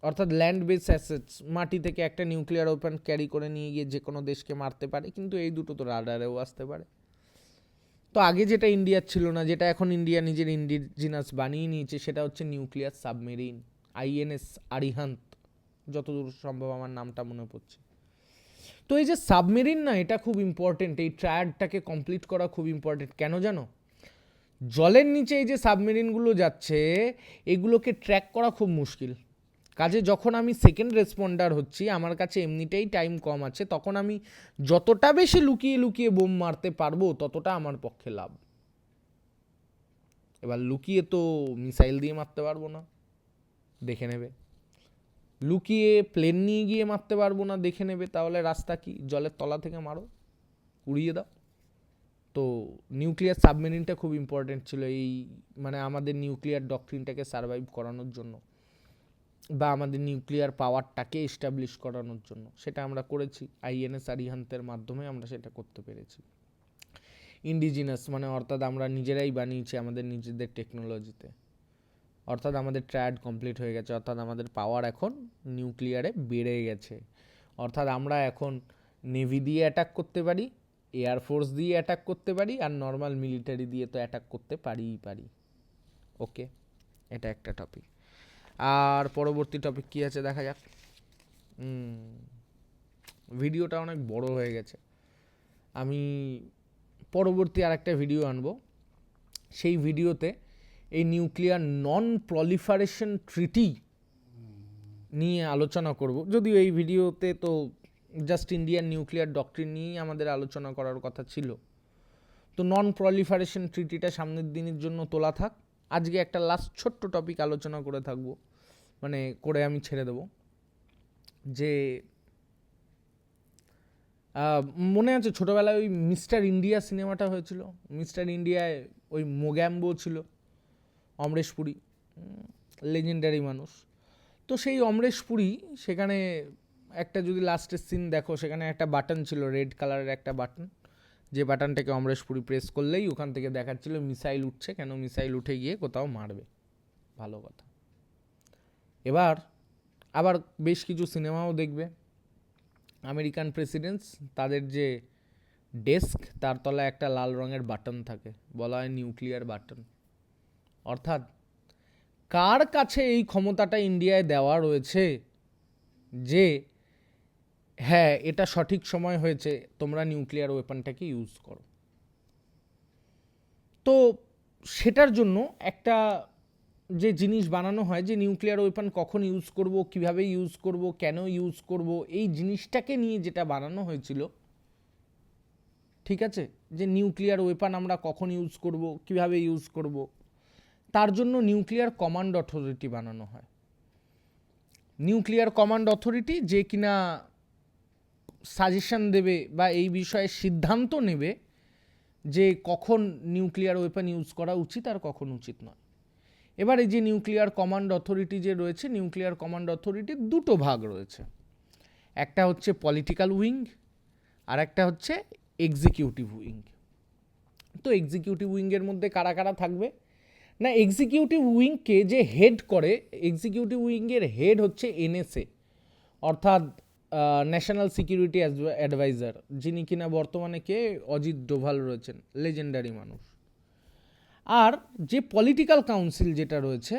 অর্থাৎ ল্যান্ড বেস অ্যাসেটস, মাটি থেকে একটা নিউক্লিয়ার ওয়েপন ক্যারি করে নিয়ে গিয়ে যে কোনো দেশকে মারতে পারে। কিন্তু এই দুটো তো রাডারেও আসতে পারে। তো আগে যেটা ইন্ডিয়ার ছিল না, যেটা এখন ইন্ডিয়া নিজের ইন্ডিজিনাস বানিয়ে নিয়েছে, সেটা হচ্ছে নিউক্লিয়ার সাবমেরিন, INS আরিহান্ত, যতদূর সম্ভব আমার নামটা মনে পড়ছে। তো এই যে সাবমেরিন না, এটা খুব ইম্পর্টেন্ট, এই ট্রায়াডটাকে কমপ্লিট করা খুব ইম্পর্টেন্ট। কেন জানো? জলের নিচে এই যে সাবমেরিনগুলো যাচ্ছে, এগুলোকে ট্র্যাক করা খুব মুশকিল। কাজে যখন আমি সেকেন্ড রেসপন্ডার হচ্ছি, আমার কাছে এমনিতেই টাইম কম আছে, তখন আমি যতটা বেশি লুকিয়ে লুকিয়ে বোম মারতে পারবো ততটা আমার পক্ষে লাভ। এবার লুকিয়ে তো মিসাইল দিয়ে মারতে পারবো না, দেখে নেবে। লুকিয়ে প্লেন নিয়ে গিয়ে মারতে পারবো না, দেখে নেবে। তাহলে রাস্তা কি? জলের তলা থেকে মারো, উড়িয়ে দাও। তো নিউক্লিয়ার সাবমেরিনটা খুব ইম্পর্টেন্ট ছিল এই মানে আমাদের নিউক্লিয়ার ডক্ট্রিনটাকে সার্ভাইভ করানোর জন্য, বা আমাদের নিউক্লিয়ার পাওয়ারটাকে এস্টাবলিশ করানোর জন্য। সেটা আমরা করেছি, INS আরিহান্তের মাধ্যমে আমরা সেটা করতে পেরেছি। ইন্ডিজিনাস মানে অর্থাৎ আমরা নিজেরাই বানিয়েছি আমাদের নিজেদের টেকনোলজিতে, অর্থাৎ আমাদের ট্রায়াড কমপ্লিট হয়ে গেছে, অর্থাৎ আমাদের পাওয়ার এখন নিউক্লিয়ারে বেড়ে গেছে। অর্থাৎ আমরা এখন নেভি দিয়ে অ্যাটাক করতে পারি, এয়ারফোর্স দিয়ে অ্যাটাক করতে পারি, আর নর্মাল মিলিটারি দিয়ে তো অ্যাটাক করতে পারি। ওকে, এটা একটা টপিক। আর পরবর্তী টপিক কী আছে দেখা যাক। ভিডিওটা অনেক বড় হয়ে গেছে, আমি পরবর্তী আর একটা ভিডিও আনবো। সেই ভিডিওতে এই নিউক্লিয়ার নন প্রলিফারেশন ট্রিটি নিয়ে আলোচনা করব। যদিও এই ভিডিওতে তো জাস্ট ইন্ডিয়ান নিউক্লিয়ার ডক্ট্রিন নিয়েই আমাদের আলোচনা করার কথা ছিল। তো নন প্রলিফারেশন ট্রিটিটা সামনের দিনের জন্য তোলা থাক। আজকে একটা লাস্ট ছোট্ট টপিক আলোচনা করে থাকবো, মানে করে আমি ছেড়ে দেব। যে মনে আছে ছোটোবেলায় ওই মিস্টার ইন্ডিয়া সিনেমাটা হয়েছিল? মিস্টার ইন্ডিয়ায় ওই মোগ্যাম্বো ছিল, অমরেশ পুরী, লেজেন্ডারি মানুষ। তো সেই অমরেশ পুরী সেখানে একটা যদি লাস্টের সিন দেখো, সেখানে একটা বাটন ছিল, রেড কালারের একটা বাটন, যে বাটনটাকে অমরেশ পুরী প্রেস করলেই ওখান থেকে দেখাচ্ছিল মিসাইল উঠছে, কেন মিসাইল উঠে গিয়ে কোথাও মারবে। ভালো কথা। এবার আবার বেশ কিছু সিনেমাও দেখবে, আমেরিকান প্রেসিডেন্টস, তাদের যে ডেস্ক তার তলায় একটা লাল রঙের বাটন থাকে, বলা হয় নিউক্লিয়ার বাটন। অর্থাৎ কার কাছে এই ক্ষমতাটা ইন্ডিয়ায় দেওয়া রয়েছে যে হ্যাঁ এটা সঠিক সময় হয়েছে, তোমরা নিউক্লিয়ার ওয়েপনটাকে ইউজ করো। তো সেটার জন্য একটা যে জিনিস বানানো হয় যে নিউক্লিয়ার ওয়েপন কখন ইউজ করব, কিভাবে ইউজ করব, কেন ইউজ করব, এই জিনিসটাকে নিয়ে যেটা বানানো হয়েছিল, ঠিক আছে, যে নিউক্লিয়ার ওয়েপন আমরা কখন ইউজ করব, কিভাবে ইউজ করব, তার জন্য নিউক্লিয়ার কমান্ড অথরিটি বানানো হয়। নিউক্লিয়ার কমান্ড অথরিটি যে কিনা সাজেশন দেবে বা এই বিষয়ে সিদ্ধান্ত নেবে যে কখন নিউক্লিয়ার ওয়েপন ইউজ করা উচিত আর কখন উচিত নয়। এবার এই যে নিউক্লিয়ার কমান্ড অথরিটি যে রয়েছে, নিউক্লিয়ার কমান্ড অথরিটির দুটো ভাগ রয়েছে, একটা হচ্ছে পলিটিক্যাল উইং আর একটা হচ্ছে এক্সিকিউটিভ উইং। তো এক্সিকিউটিভ উইংয়ের মধ্যে কারা কারা থাকবে না, এক্সিকিউটিভ উইংকে যে হেড করে, এক্সিকিউটিভ উইংয়ের হেড হচ্ছে এনএসএ, অর্থাৎ ন্যাশনাল সিকিউরিটি অ্যাডভাইজার, যিনি কিনা বর্তমানে কে অজিত ডোভাল রয়েছেন, লেজেন্ডারি মানুষ। আর যে পলিটিক্যাল কাউন্সিল যেটা রয়েছে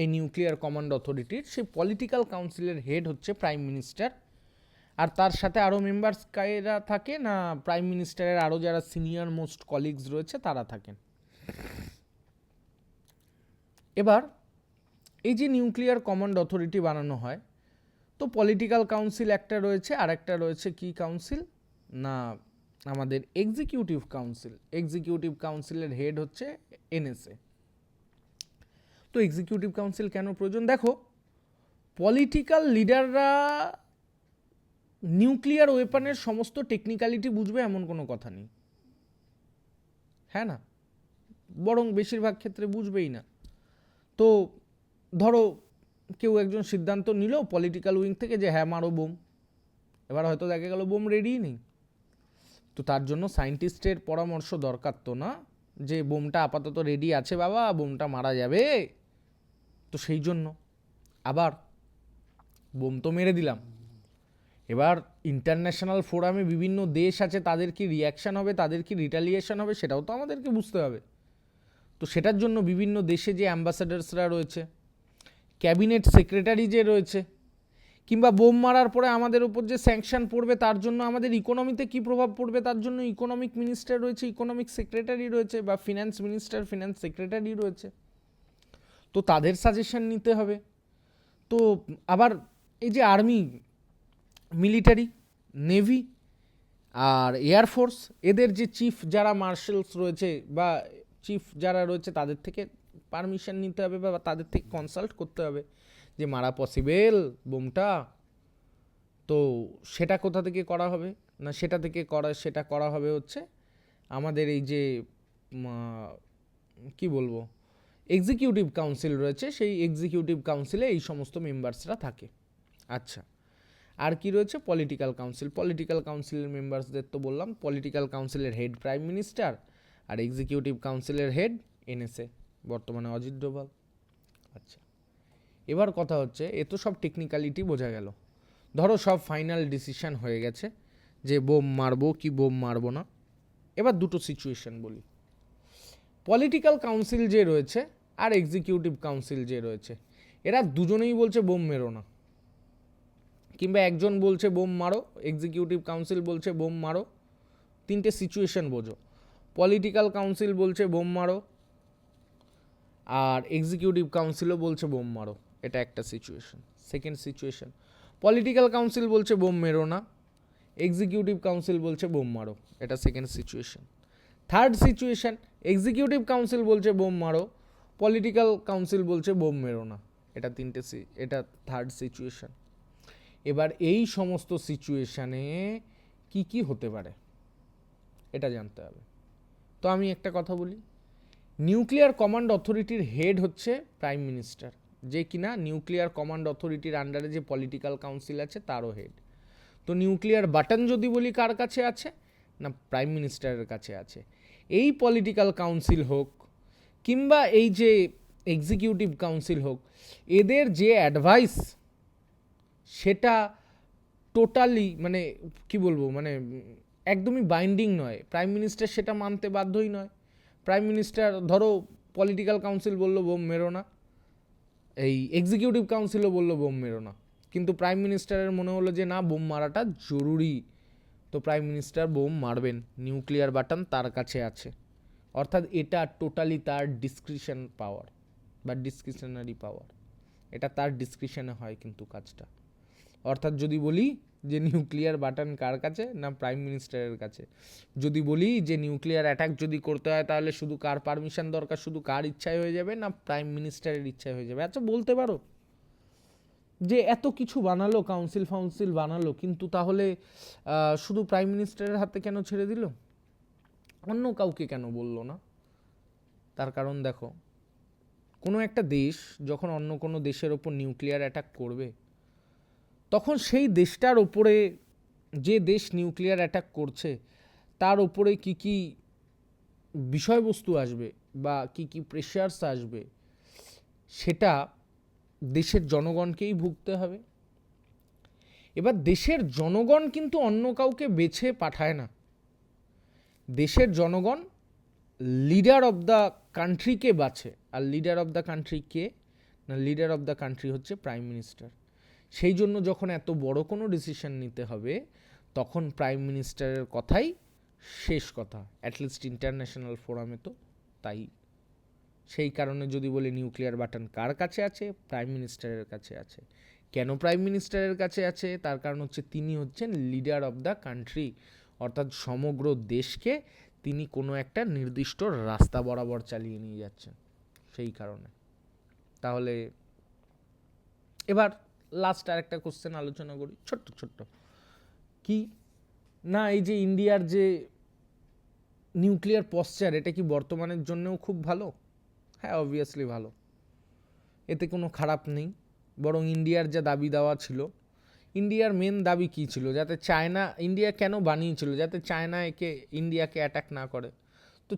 এই নিউক্লিয়ার কমান্ড অথরিটির, সেই পলিটিক্যাল কাউন্সিলের হেড হচ্ছে প্রাইম মিনিস্টার, আর তার সাথে আরও মেম্বার্স কারা থাকে না, প্রাইম মিনিস্টারের আরও যারা সিনিয়র মোস্ট কলিগস রয়েছে তারা থাকেন। এবার এই যে নিউক্লিয়ার কমান্ড অথরিটি বানানো হয়, তো পলিটিক্যাল কাউন্সিল একটা রয়েছে, আর একটা রয়েছে কি কাউন্সিল না আমাদের এক্সিকিউটিভ কাউন্সিল। এক্সিকিউটিভ কাউন্সিলের হেড হচ্ছে এনএসএ। তো এক্সিকিউটিভ কাউন্সিল কেন প্রয়োজন? দেখো, পলিটিক্যাল লিডাররা নিউক্লিয়ার ওয়েপনের সমস্ত টেকনিক্যালিটি বুঝবে এমন কোনো কথা নেই, হ্যাঁ না, বরং বেশিরভাগ ক্ষেত্রে বুঝবেই না। তো ধরো কেউ একজন সিদ্ধান্ত নিল পলিটিক্যাল উইং থেকে যে হ্যাঁ মারো বোম, এবার হয়তো দেখা গেল বোম রেডিই নেই, তো তার জন্য সায়েন্টিস্টের পরামর্শ দরকার তো না যে বোমটা আপাতত রেডি আছে বাবা, বোমটা মারা যাবে, তো সেই জন্য আবার বোম তো মেরে দিলাম, এবার ইন্টারন্যাশনাল ফোরামে বিভিন্ন দেশ আছে, তাদের কি রিয়াকশান হবে, তাদের কি রিটালিয়েশন হবে, সেটাও তো আমাদেরকে বুঝতে হবে। তো সেটার জন্য বিভিন্ন দেশে যে অ্যাম্বাসাডার্সরা রয়েছে, ক্যাবিনেট সেক্রেটারি যে রয়েছে, কিংবা বোম মারার পরে আমাদের উপর যে স্যাংশন পড়বে তার জন্য আমাদের ইকোনমিতে কি প্রভাব পড়বে, তার জন্য ইকোনমিক মিনিস্টার রয়েছে, ইকোনমিক সেক্রেটারি রয়েছে, বা ফিনান্স মিনিস্টার, ফিনান্স সেক্রেটারি রয়েছে, তো তাদের সাজেশন নিতে হবে। তো আবার এই যে আর্মি, মিলিটারি, নেভি আর এয়ারফোর্স, এদের যে চিফ যারা মার্শালস রয়েছে বা চিফ যারা রয়েছে, তাদের থেকে পারমিশন নিতে হবে বা তাদের থেকে কনসাল্ট করতে হবে যে মারা পসিবেল বোমটা, তো সেটা কোথা থেকে করা হবে না, সেটা করা হবে হচ্ছে আমাদের এই যে কি বলবো এক্সিকিউটিভ কাউন্সিল রয়েছে, সেই এক্সিকিউটিভ কাউন্সিলে এই সমস্ত মেম্বার্সরা থাকে। আচ্ছা, আর কি রয়েছে? Political council. পলিটিক্যাল কাউন্সিলের মেম্বার্সদের তো বললাম, পলিটিক্যাল কাউন্সিলের হেড প্রাইম মিনিস্টার, আর এক্সিকিউটিভ কাউন্সিলের হেড এনএসএ, বর্তমানে অজিত ডোভাল। আচ্ছা, এবার কথা হচ্ছে, এ তো সব টেকনিক্যালিটি বোঝা গেল। ধরো সব ফাইনাল ডিসিশন হয়ে গেছে যে বোম মারবো কি বোম মারবো না। এবার দুটো সিচুয়েশন বলি, পলিটিক্যাল কাউন্সিল যে রয়েছে আর এক্সিকিউটিভ কাউন্সিল যে রয়েছে, এরা দুজনেই বলছে বোম মেরো না, কিংবা একজন বলছে বোম মারো, এক্সিকিউটিভ কাউন্সিল বলছে বোম মারো। তিনটে সিচুয়েশন বোঝো, পলিটিক্যাল কাউন্সিল বলছে বোম মারো আর এক্সিকিউটিভ কাউন্সিলও বলছে বোম মারো, এটা একটা situation. Second situation, political council বলছে বোম মেরো না, এক্সিকিউটিভ কাউন্সিল বলছে বোম মারো, এটা second situation. Third situation, executive council বলছে বোম মারো, পলিটিক্যাল কাউন্সিল বলছে বোম মেরো না, এটা থার্ড সিচুয়েশন। এবার এই সমস্ত সিচুয়েশানে কি কি হতে পারে এটা জানতে হবে। তো আমি একটা কথা বলি, নিউক্লিয়ার কমান্ড অথরিটির হেড হচ্ছে প্রাইম মিনিস্টার, যে কিনা নিউক্লিয়ার কমান্ড অথরিটির আন্ডারে যে পলিটিক্যাল কাউন্সিল আছে তারও হেড। তো নিউক্লিয়ার বাটন যদি বলি কার কাছে আছে না, প্রাইম মিনিস্টারের কাছে আছে। এই পলিটিক্যাল কাউন্সিল হোক কিংবা এই যে এক্সিকিউটিভ কাউন্সিল হোক, এদের যে অ্যাডভাইস সেটা টোটালি মানে কি বলবো, মানে একদমই বাইন্ডিং নয়, প্রাইম মিনিস্টার সেটা মানতে বাধ্যই নয়। প্রাইম মিনিস্টার ধরো পলিটিক্যাল কাউন্সিল বললো বোম মেরো না, এই এক্সিকিউটিভ কাউন্সিলও বললো বোম মেরো না, কিন্তু প্রাইম মিনিস্টারের মনে হলো যে না বোম মারাটা জরুরি, তো প্রাইম মিনিস্টার বোম মারবেন, নিউক্লিয়ার বাটন তার কাছে আছে, অর্থাৎ এটা টোটালি তার ডিসক্রিশন পাওয়ার। বা ডিসক্রিশনারি পাওয়ার, এটা তার ডিসক্রিশনে হয় কিন্তু কাজটা। অর্থাৎ যদি বলি যে নিউক্লিয়ার বাটন কার কাছে, না প্রাইম মিনিস্টারের কাছে। যদি বলি যে নিউক্লিয়ার অ্যাটাক যদি করতে হয় তাহলে শুধু কার পারমিশন দরকার, শুধু কার ইচ্ছায় হয়ে যাবে, না প্রাইম মিনিস্টারের ইচ্ছায় হয়ে যাবে। আচ্ছা বলতে পারো যে এত কিছু বানালো, কাউন্সিল বানালো, কিন্তু তাহলে শুধু প্রাইম মিনিস্টারের হাতে কেন ছেড়ে দিল, অন্য কাউকে কেন বললো না? তার কারণ দেখো, কোনো একটা দেশ যখন অন্য কোনো দেশের ওপর নিউক্লিয়ার অ্যাটাক করবে, তখন সেই দেশটার ওপরে, যে দেশ নিউক্লিয়ার অ্যাটাক করছে তার ওপরে কি কি বিষয়বস্তু আসবে বা কি কি প্রেশারস আসবে, সেটা দেশের জনগণকেই ভুগতে হবে। এবার দেশের জনগণ কিন্তু অন্য কাউকে বেছে পাঠায় না। দেশের জনগণ লিডার অফ দ্য কান্ট্রিকে বাছে। আর লিডার অফ দ্য কান্ট্রি কে, না লিডার অফ দ্য কান্ট্রি হচ্ছে প্রাইম মিনিস্টার। সেই জন্য যখন এত বড় কোনো ডিসিশন নিতে হবে, তখন প্রাইম মিনিস্টারের কথাই শেষ কথা, অ্যাটলিস্ট ইন্টারন্যাশনাল ফোরামে তো তাই। সেই কারণে যদি বলি নিউক্লিয়ার বাটন কার কাছে আছে, প্রাইম মিনিস্টারের কাছে আছে। কেন প্রাইম মিনিস্টারের কাছে আছে? তার কারণ হচ্ছে তিনি হচ্ছেন লিডার অফ দ্য কান্ট্রি, অর্থাৎ সমগ্র দেশকে তিনি কোনো একটা নির্দিষ্ট রাস্তা বরাবর চালিয়ে নিয়ে যাচ্ছেন, সেই কারণে। তাহলে এবার লাস্ট আর একটা কোশ্চেন আলোচনা করি, ছোট্ট ছোট্ট। কি না, এই যে ইন্ডিয়ার যে নিউক্লিয়ার পশ্চার, এটা কি বর্তমানের জন্যও খুব ভালো? হ্যাঁ, অবভিয়াসলি ভালো, এতে কোনো খারাপ নেই। বরং ইন্ডিয়ার যা দাবি দেওয়া ছিল, ইন্ডিয়ার মেন দাবি কী ছিল, যাতে চায়না, ইন্ডিয়া কেন বানিয়েছিল, যাতে চায়না ইন্ডিয়াকে অ্যাটাক না করে। তো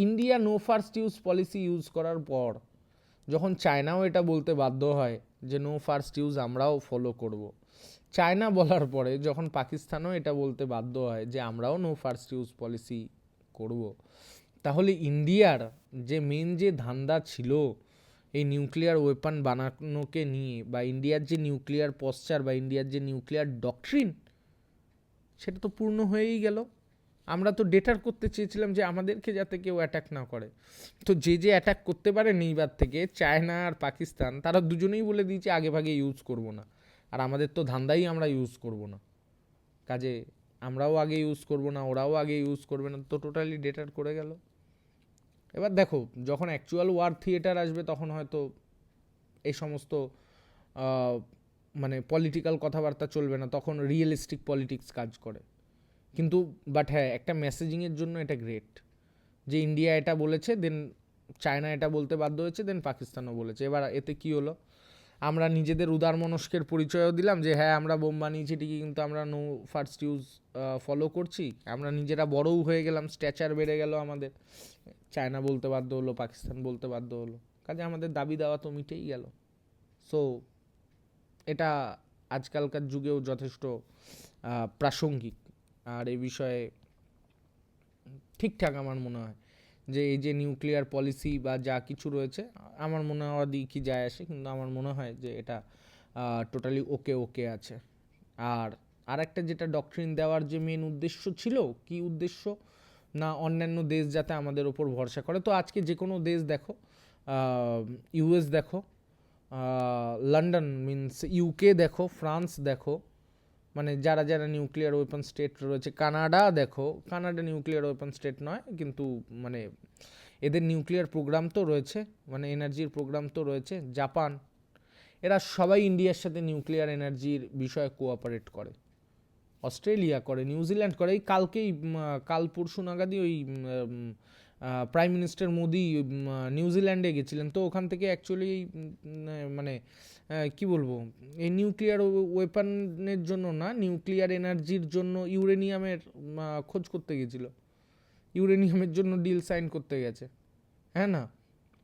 India no first use policy use করার পর যখন চায়নাও এটা বলতে বাধ্য হয় যে নো ফার্স্ট ইউজ আমরাও ফলো করব, চায়না বলার পরে যখন পাকিস্তানও এটা বলতে বাধ্য হয় যে আমরাও নো ফার্স্ট ইউজ পলিসি করব, তাহলে ইন্ডিয়ার যে মেন যে ধান্দা ছিল এই নিউক্লিয়ার ওয়েপন বানানোকে নিয়ে, বা ইন্ডিয়ার যে নিউক্লিয়ার পশ্চার বা ইন্ডিয়ার যে নিউক্লিয়ার ডকট্রিন, সেটা তো পূর্ণ হয়েই গেল। আমরা তো ডেটার করতে চেয়েছিলাম যে আমাদেরকে যাতে কেউ অ্যাটাক না করে। তো যে যে অ্যাটাক করতে পারে এইবার থেকে, চায়না আর পাকিস্তান, তারা দুজনেই বলে দিয়েছে আগে ভাগে ইউজ করব না। আর আমাদের তো ধান্দাই আমরা ইউজ করব না, কাজে আমরাও আগে ইউজ করব না, ওরাও আগে ইউজ করবে না, তো টোটালি ডেটার করে গেল। এবার দেখো, যখন অ্যাকচুয়াল ওয়ার থিয়েটার আসবে তখন হয়তো এই সমস্ত মানে পলিটিক্যাল কথাবার্তা চলবে না, তখন রিয়েলিস্টিক পলিটিক্স কাজ করে। কিন্তু বাট হ্যাঁ, একটা মেসেজিংয়ের জন্য এটা গ্রেট যে ইন্ডিয়া এটা বলেছে, দেন চায়না এটা বলতে বাধ্য হয়েছে, দেন পাকিস্তানও বলেছে। এবার এতে কি হলো, আমরা নিজেদের উদার মনস্কের পরিচয়ও দিলাম যে হ্যাঁ আমরা বোম বানিয়েছি ঠিকই, কিন্তু আমরা নো ফার্স্ট ইউজ ফলো করছি। আমরা নিজেরা বড়ও হয়ে গেলাম, স্ট্যাচার বেড়ে গেল আমাদের, চায়না বলতে বাধ্য হলো, পাকিস্তান বলতে বাধ্য হলো, কাজে আমাদের দাবি দেওয়া তো মিটেই গেল। সো এটা আজকালকার যুগেও যথেষ্ট প্রাসঙ্গিক। আর এই বিষয়ে ঠিকঠাক আমার মনে হয় যে এই যে নিউক্লিয়ার পলিসি বা যা কিছু রয়েছে, আমার মনে হয় দিই কি যায় আসে, কিন্তু আমার মনে হয় যে এটা টোটালি ওকে আছে। আর আরেকটা যেটা ডক্ট্রিন দেওয়ার যে মেন উদ্দেশ্য ছিল, কি উদ্দেশ্য, না অন্যান্য দেশ যাতে আমাদের ওপর ভরসা করে। তো আজকে যে কোনো দেশ দেখো, ইউএস দেখো, লন্ডন মিন্স ইউকে দেখো, ফ্রান্স দেখো, মানে যারা যারা নিউক্লিয়ার ওয়েপন স্টেট রয়েছে, কানাডা দেখো, কানাডা নিউক্লিয়ার ওয়েপন স্টেট নয় কিন্তু মানে এদের নিউক্লিয়ার প্রোগ্রাম তো রয়েছে, মানে এনার্জির প্রোগ্রাম তো রয়েছে, জাপান, এরা সবাই ইন্ডিয়ার সাথে নিউক্লিয়ার এনার্জির বিষয়ে কোঅপারেট করে। অস্ট্রেলিয়া করে, নিউজিল্যান্ড করে। এই কাল পরশু নাগাদই ওই প্রাইম মিনিস্টার মোদি নিউজিল্যান্ডে গেছিলেন, তো ওখান থেকে অ্যাকচুয়ালি মানে কি বলবো, এই নিউক্লিয়ার ওয়েপনের জন্য না, নিউক্লিয়ার এনার্জির জন্য ইউরেনিয়ামের খোঁজ করতে গেছিল, ইউরেনিয়ামের জন্য ডিল সাইন করতে গেছে। হ্যাঁ না,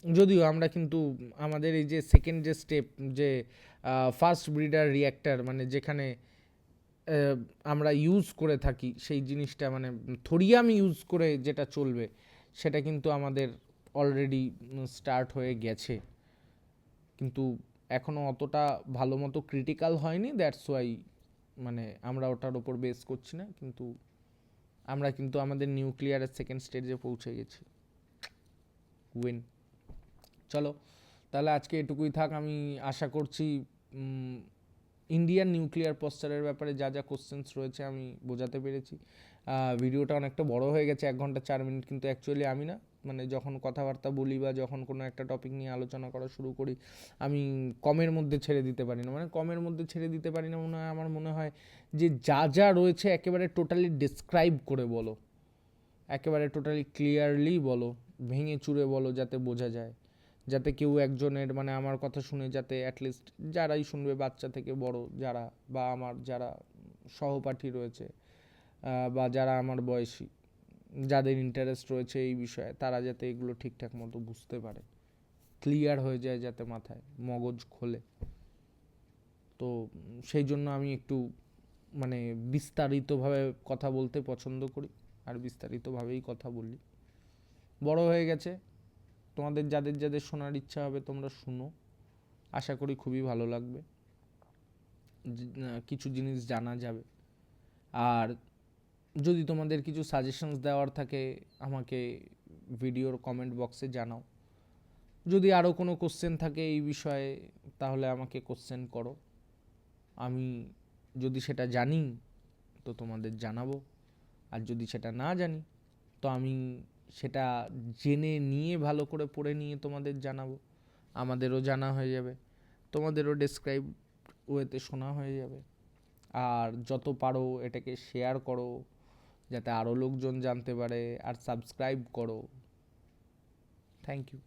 যদিও আমরা কিন্তু আমাদের এই যে সেকেন্ড যে স্টেপ, যে ফার্স্ট ব্রিডার রিঅ্যাক্টর, মানে যেখানে আমরা ইউজ করে থাকি সেই জিনিসটা, মানে থোরিয়াম ইউজ করে যেটা চলবে, সেটা কিন্তু আমাদের অলরেডি স্টার্ট হয়ে গেছে, কিন্তু এখনও অতটা ভালো মতো ক্রিটিক্যাল হয়নি, দ্যাটস ওয়াই মানে আমরা ওটার ওপর বেস করছি না, কিন্তু আমরা কিন্তু আমাদের নিউক্লিয়ারের সেকেন্ড স্টেজে পৌঁছে গেছি। উইন। চলো তাহলে আজকে এটুকুই থাক। আমি আশা করছি ইন্ডিয়ান নিউক্লিয়ার পশ্চারের ব্যাপারে যা যা কোশ্চেন্স রয়েছে আমি বোঝাতে পেরেছি। ভিডিওটা অনেকটা বড় হয়ে গেছে, 1 ঘন্টা 4 মিনিট, কিন্তু অ্যাকচুয়ালি আমি না, মানে যখন কথাবার্তা বলি বা যখন কোনো একটা টপিক নিয়ে আলোচনা করা শুরু করি, আমি কমের মধ্যে ছেড়ে দিতে পারি না। মানে কমের মধ্যে ছেড়ে দিতে পারি না মনে হয়, আমার মনে হয় যে যা যা রয়েছে একেবারে টোটালি ডিসক্রাইব করে বলো, একেবারে টোটালি ক্লিয়ারলি বলো, ভেঙে চুরে বলো, যাতে বোঝা যায়, যাতে কেউ একজনের মানে আমার কথা শুনে যাতে অ্যাটলিস্ট যারাই শুনবে, বাচ্চা থেকে বড় যারা, বা আমার যারা সহপাঠী রয়েছে বা যারা আমার বয়সী, যাদের ইন্টারেস্ট রয়েছে এই বিষয়ে, তারা যাতে এগুলো ঠিকঠাক মতো বুঝতে পারে, ক্লিয়ার হয়ে যায় যাতে মাথায় মগজ খোলে। তো সেই জন্য আমি একটু মানে বিস্তারিতভাবে কথা বলতে পছন্দ করি, আর বিস্তারিতভাবেই কথা বলি। বড় হয়ে গেছে, তোমাদের যাদের যাদের শোনার ইচ্ছা হবে তোমরা শুনো, আশা করি খুবই ভালো লাগবে, কিছু জিনিস জানা যাবে। আর যদি তোমাদের কিছু সাজেশনস দেওয়ার থাকে আমাকে ভিডিওর কমেন্ট বক্সে জানাও। যদি আরও কোনো কোশ্চেন থাকে এই বিষয়ে তাহলে আমাকে কোশ্চেন করো, আমি যদি সেটা জানি তো তোমাদের জানাবো, আর যদি সেটা না জানি তো আমি সেটা জেনে নিয়ে ভালো করে পড়ে নিয়ে তোমাদের জানাবো। আমাদেরও জানা হয়ে যাবে, তোমাদেরও ডেসক্রাইব ওয়েতে শোনা হয়ে যাবে। আর যত পারো এটাকে শেয়ার করো যাতে আরও লোকজন জানতে পারে, আর সাবস্ক্রাইব করো। Thank you.